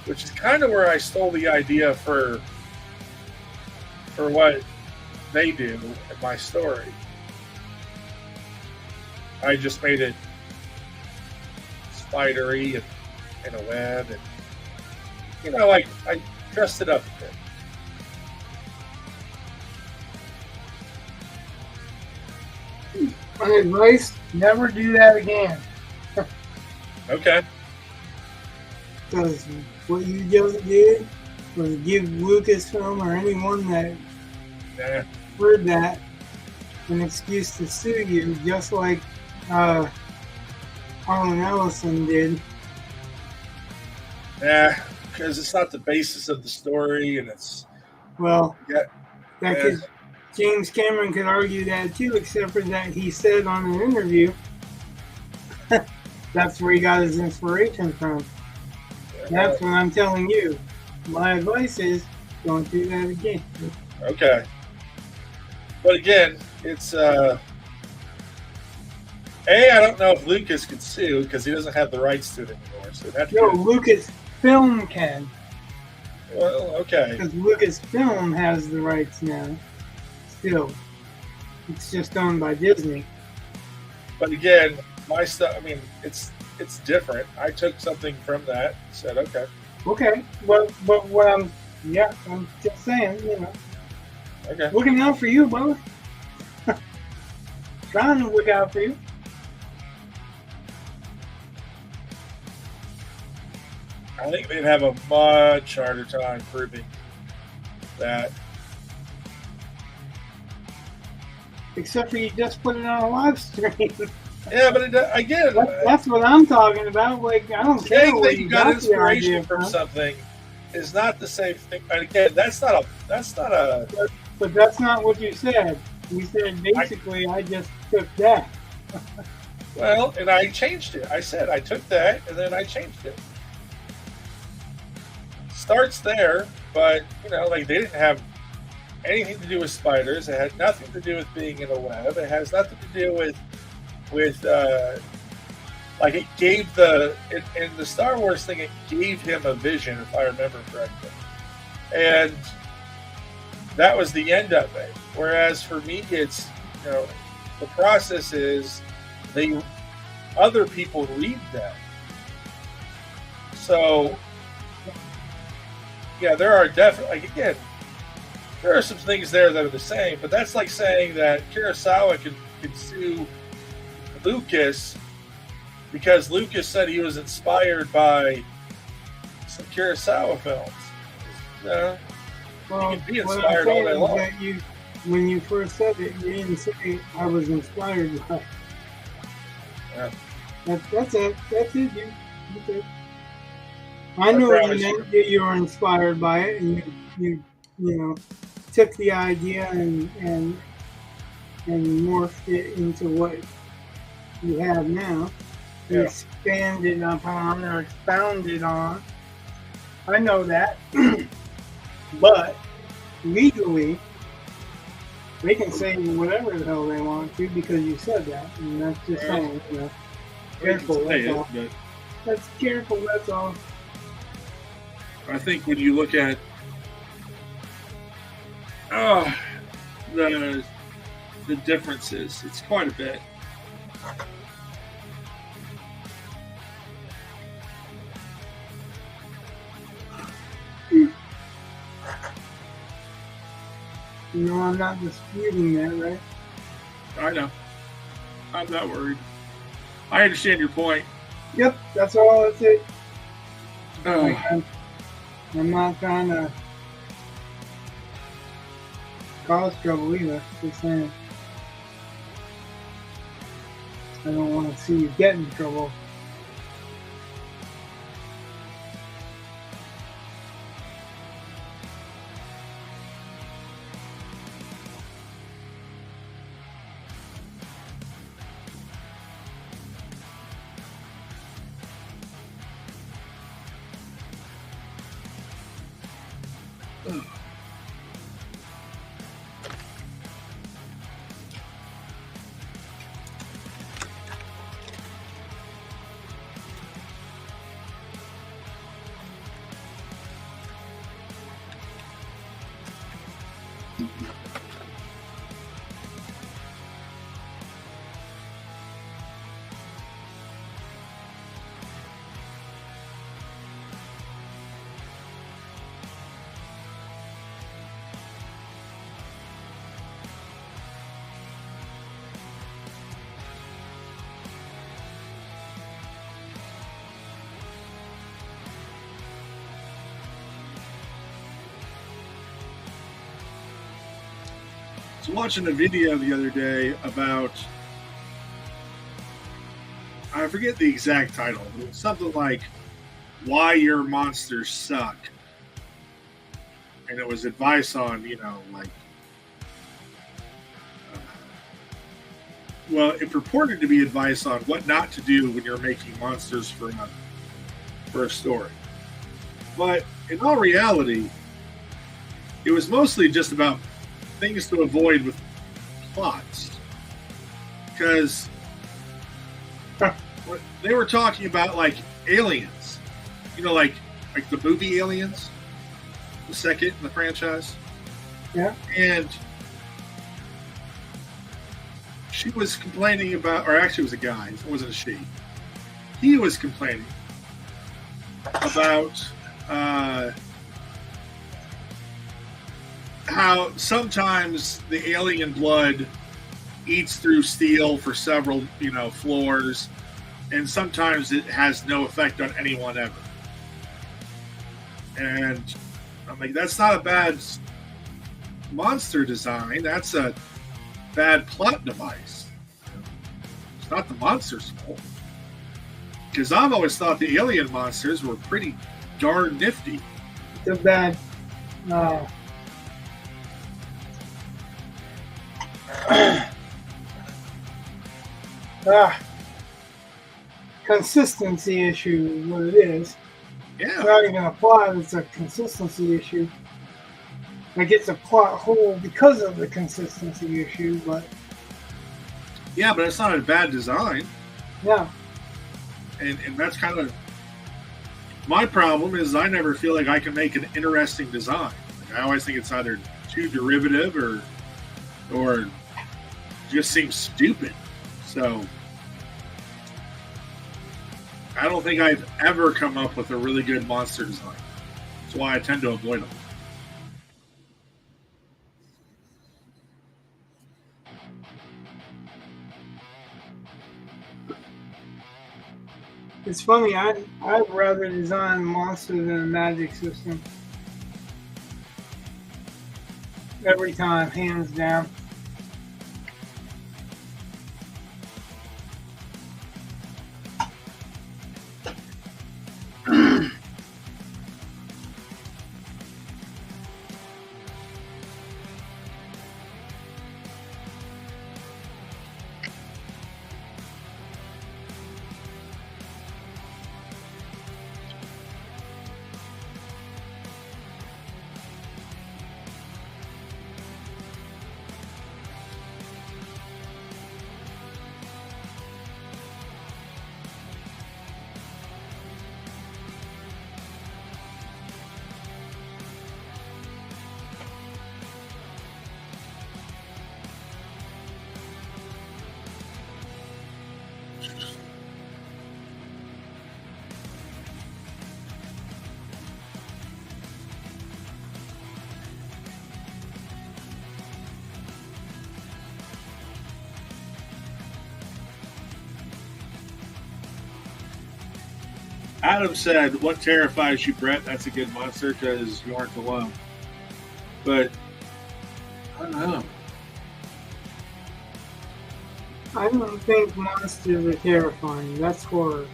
Which is kind of where I stole the idea for what they do in my story. I just made it spidery and in a web, and you know, I dressed it up a bit. My advice: never do that again. Okay. Because what you just did was give Lucasfilm or anyone that heard that an excuse to sue you, just like Harlan Ellison did. Yeah, because it's not the basis of the story, and it's James Cameron could argue that too, except for that he said on an interview that's where he got his inspiration from. That's what I'm telling you. My advice is don't do that again. Okay. But again, it's I don't know if Lucas could sue because he doesn't have the rights to it anymore. So that's Lucasfilm can. Well, okay. Because Lucasfilm has the rights now. Still, it's just owned by Disney. But again, my stuff. I mean, it's different. I took something from that. Said okay. Okay, but what I'm just saying, you know. Okay. Looking out for you, brother. Trying to look out for you. I think they'd have a much harder time proving that. Except for you just put it on a live stream. Yeah, but again, that's what I'm talking about. Like, I don't care saying where that you got inspiration from something is not the same thing. And again, that's not a. But that's not what you said. You said basically I just took that. Well, and I changed it. I said I took that and then I changed it. Starts there, but you know, like they didn't have anything to do with spiders. It had nothing to do with being in a web. It has nothing to do with like it gave in the Star Wars thing, it gave him a vision, if I remember correctly, and that was the end of it. Whereas for me, it's, you know, the process is other people read that. So yeah, there are definitely, like, again, there are some things there that are the same, but that's like saying that Kurosawa can sue Lucas because Lucas said he was inspired by some Kurosawa films. No, well, you can be inspired all day long. That when you first said it, you didn't say I was inspired by it. Yeah. That's it. That's it. I know you meant that you were inspired by it, and you know, took the idea and morphed it into what you have now. You expanded upon or expounded on. I know that. But legally, they can say whatever the hell they want to because you said that. And that's just saying, you know, careful. That's careful, that's all. I think when you look at the differences, it's quite a bit. No, I'm not disputing that, right? I know. I'm not worried. I understand your point. Yep, that's all. That's it. Oh. Like, I'm not trying to cause trouble either. Just saying. I don't want to see you get in trouble. I was watching a video the other day about, I forget the exact title, but it was something like "Why Your Monsters Suck," and it was advice on, well, it purported to be advice on what not to do when you're making monsters for a story, but in all reality, it was mostly just about things to avoid with plots, because they were talking about like aliens, like the movie Aliens, the second in the franchise. Yeah. And she was complaining about, or actually it was a guy, it wasn't a she. He was complaining about how sometimes the alien blood eats through steel for several, floors, and sometimes it has no effect on anyone ever. And I'm like, that's not a bad monster design. That's a bad plot device. It's not the monster's fault. Because I've always thought the alien monsters were pretty darn nifty. It's a bad consistency issue is what it is. Yeah. It's not even a plot, it's a consistency issue. Like, it's a plot hole because of the consistency issue, but... Yeah, but it's not a bad design. Yeah. And that's kind of... My problem is I never feel like I can make an interesting design. Like, I always think it's either too derivative or just seems stupid. So... I don't think I've ever come up with a really good monster design. That's why I tend to avoid them. It's funny, I'd rather design a monster than a magic system. Every time, hands down. Adam said, "What terrifies you, Brett? That's a good monster because you aren't alone." But I don't know. I don't think monsters are terrifying. That's horror,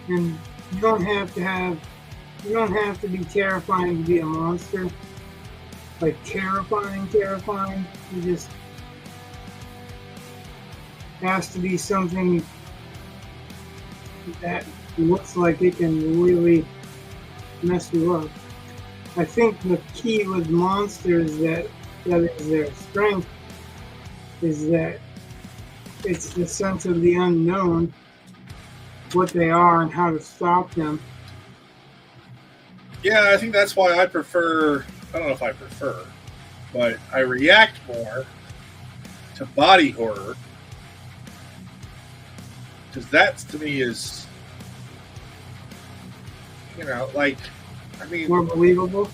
and you don't have to be terrifying to be a monster. Like terrifying. You just has to be something that looks like it can really mess you up. I think the key with monsters that is their strength is that it's the sense of the unknown, what they are and how to stop them. Yeah, I think that's why I prefer. I don't know if I prefer, but I react more to body horror because that to me is, like, I mean, More believable.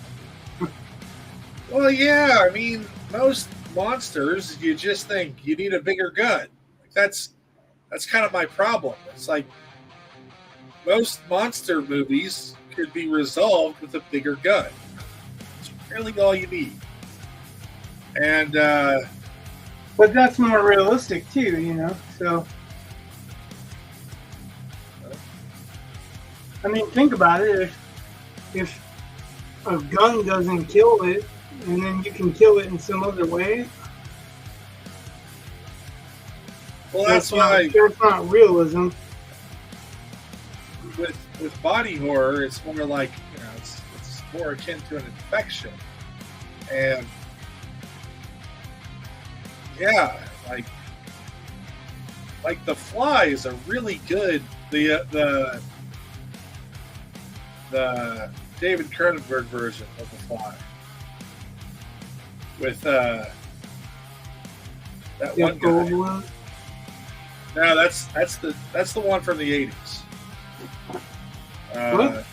well, yeah, I mean, most monsters, you just think you need a bigger gun. Like, that's kind of my problem. It's like most monster movies could be resolved with a bigger gun. It's really all you need. And but that's more realistic too, So, I mean, think about it. If a gun doesn't kill it, and then you can kill it in some other way, well, that's why that's not realism. With body horror, it's more like it's more akin to an infection, and yeah, like The Fly is a really good the David Cronenberg version of The Fly with that one guy. No, that's the one from the 80s. What?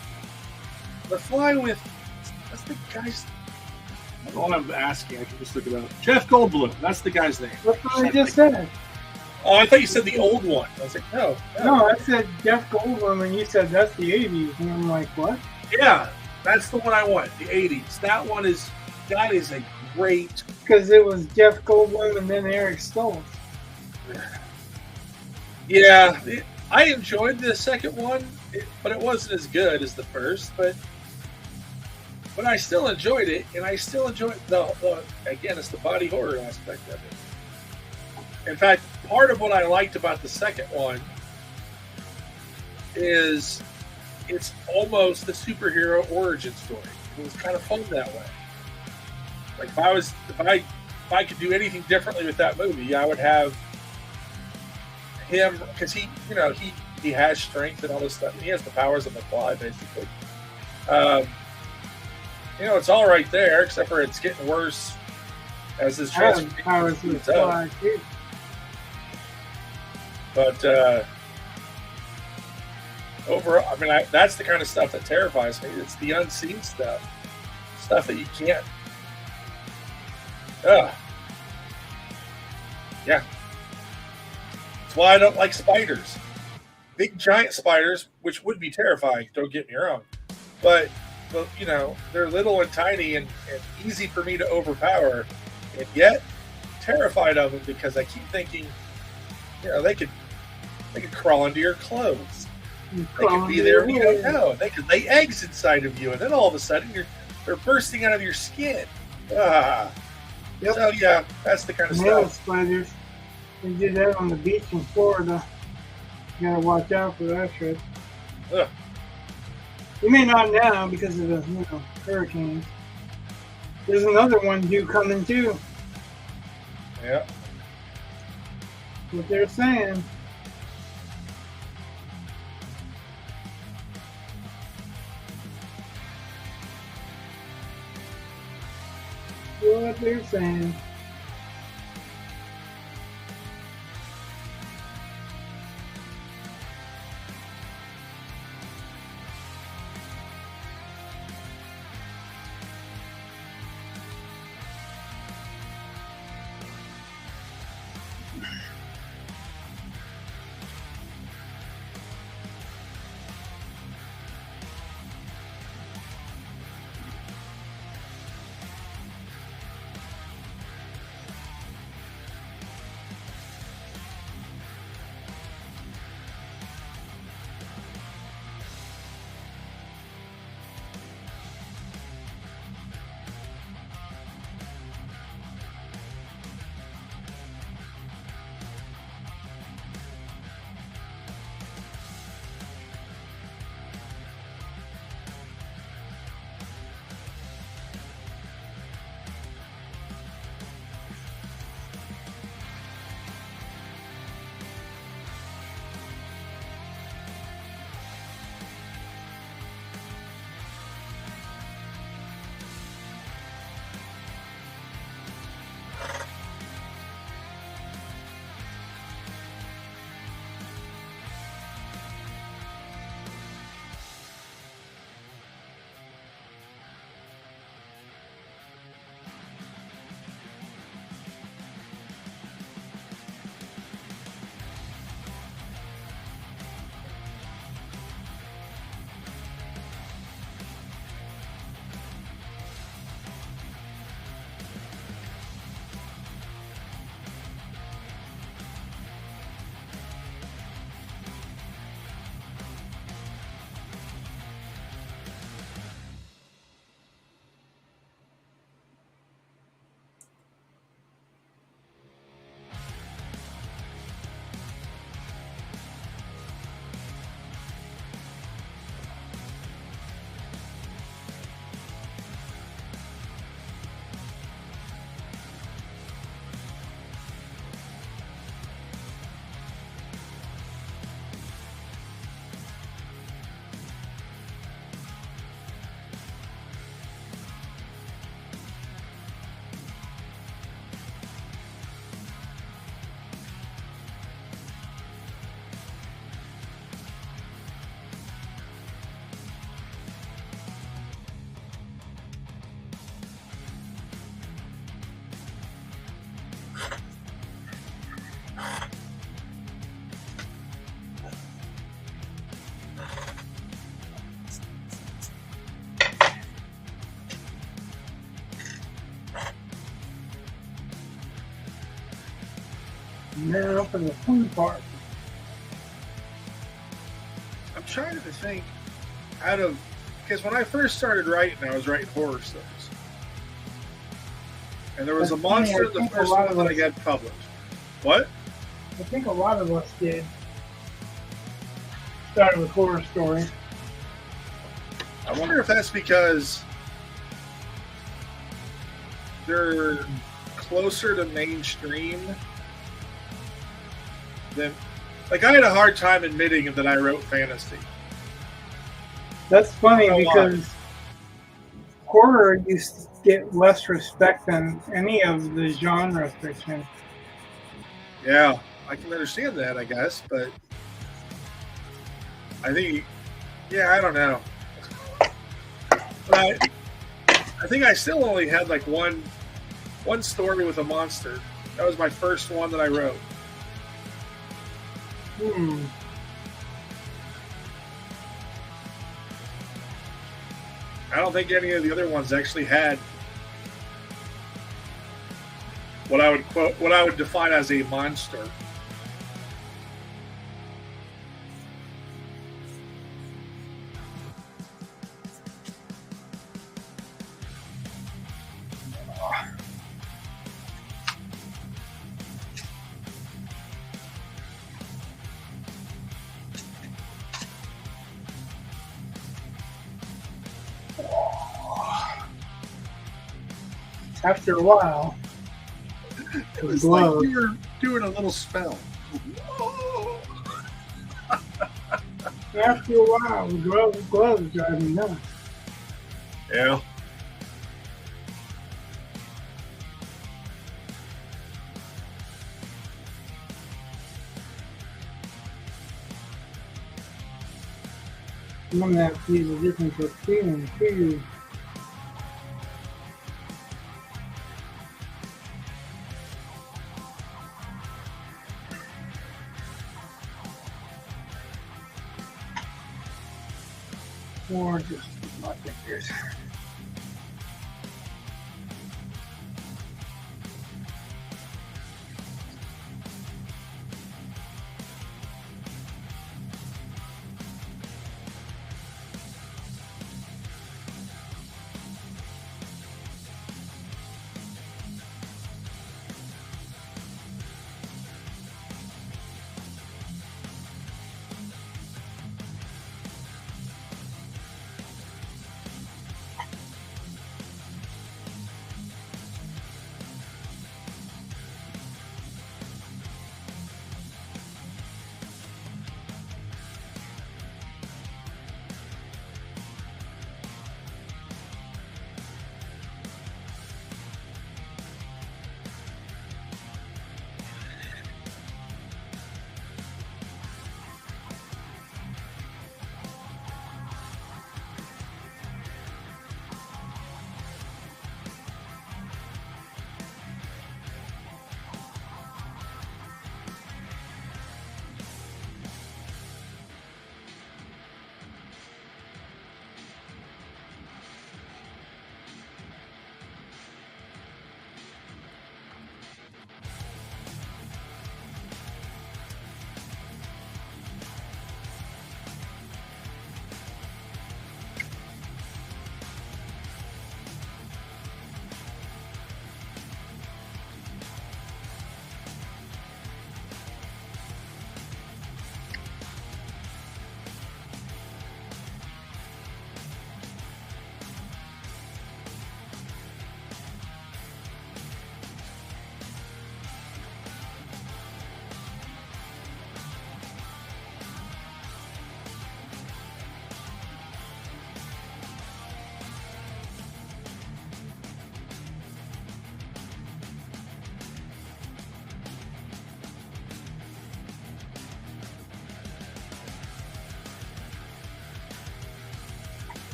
The Fly with that's the guy's. All I'm asking, I can just look it up. Jeff Goldblum. That's the guy's name. That's what I just said. Oh, I thought you said the old one. I was like, no. No, I said Jeff Goldblum, and you said that's the 80s. And I'm like, what? Yeah, that's the one I want, the 80s. That is a great... Because it was Jeff Goldblum and then Eric Stoltz. Yeah, I enjoyed the second one, but it wasn't as good as the first, but I still enjoyed it, and I still enjoy again, it's the body horror aspect of it. In fact, part of what I liked about the second one is it's almost the superhero origin story. It was kind of fun that way. Like if I could do anything differently with that movie, I would have him, because he has strength and all this stuff. He has the powers of the Fly, basically. It's all right there, except for it's getting worse as his transformation. Powers of the Fly too. But overall, I mean, that's the kind of stuff that terrifies me. It's the unseen stuff that you can't. Yeah. That's why I don't like spiders. Big giant spiders, which would be terrifying, don't get me wrong. But they're little and tiny and easy for me to overpower, and yet terrified of them because I keep thinking, they could crawl into your clothes. They could be there when you don't know. They could lay eggs inside of you, and then all of a sudden they're bursting out of your skin. Yep. So yeah, that's the kind of Male stuff. spiders. They did that on the beach in Florida. You gotta watch out for that shit. Ugh. You may not now because of the hurricanes. There's another one due coming too. Yeah. What they're saying. What they're saying. Now for the fun part. I'm trying to think because when I first started writing, I was writing horror stories. And there was a monster in the first one that I got published. What? I think a lot of us did. Started with horror stories. I wonder if that's because they're closer to mainstream than. Like, I had a hard time admitting that I wrote fantasy. That's funny because horror used to get less respect than any of the genre fiction. Yeah, I can understand that, I guess, but I think, yeah, I don't know. But I think I still only had like one story with a monster. That was my first one that I wrote. I don't think any of the other ones actually had what I would define as a monster. After a while, it was like you were doing a little spell. After a while, the gloves drive me nuts. Yeah. I'm gonna have to use a different feeling too. Or just my fingers.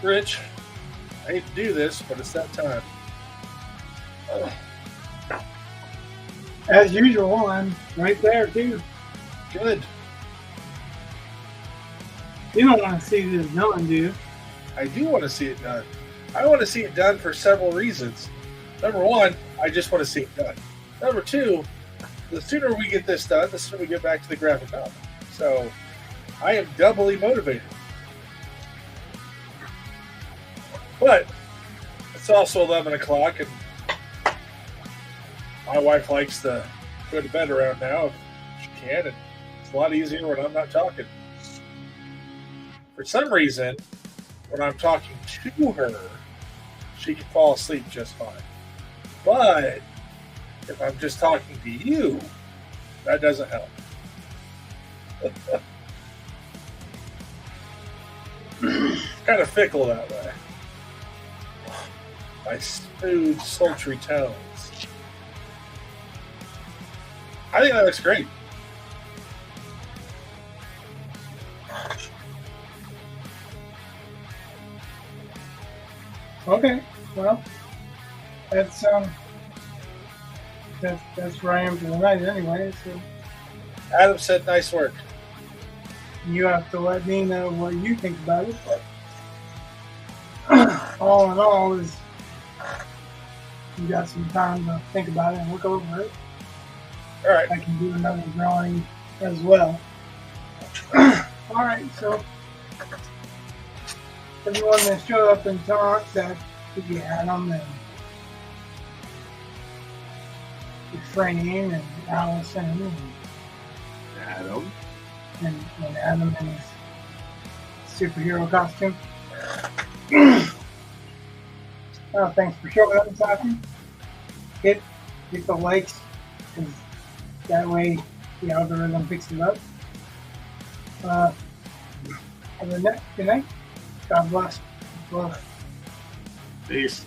Rich, I hate to do this, but it's that time. As usual, I'm right there too. Good. You don't want to see this done, do you? I do want to see it done. I want to see it done for several reasons. Number one, I just want to see it done. Number two, the sooner we get this done, the sooner we get back to the graphic novel. So I am doubly motivated. But it's also 11 o'clock, and my wife likes to go to bed around now if she can, and it's a lot easier when I'm not talking. For some reason, when I'm talking to her, she can fall asleep just fine. But if I'm just talking to you, that doesn't help. Kind of fickle that way. My smooth, sultry tones. I think that looks great. Okay, well, that's where I am for the night anyway. So Adam said, "Nice work." you have to let me know what you think about it. But all in all, is you got some time to think about it and look over it. All right. I can do another drawing as well. All right, so everyone that showed up and talked, that could be Adam and Frame and Allison and Adam. and Adam in his superhero costume. Well, thanks for showing up and talking. Hit the likes, because that way the algorithm picks it up. Have a good night. God bless. Love. Peace.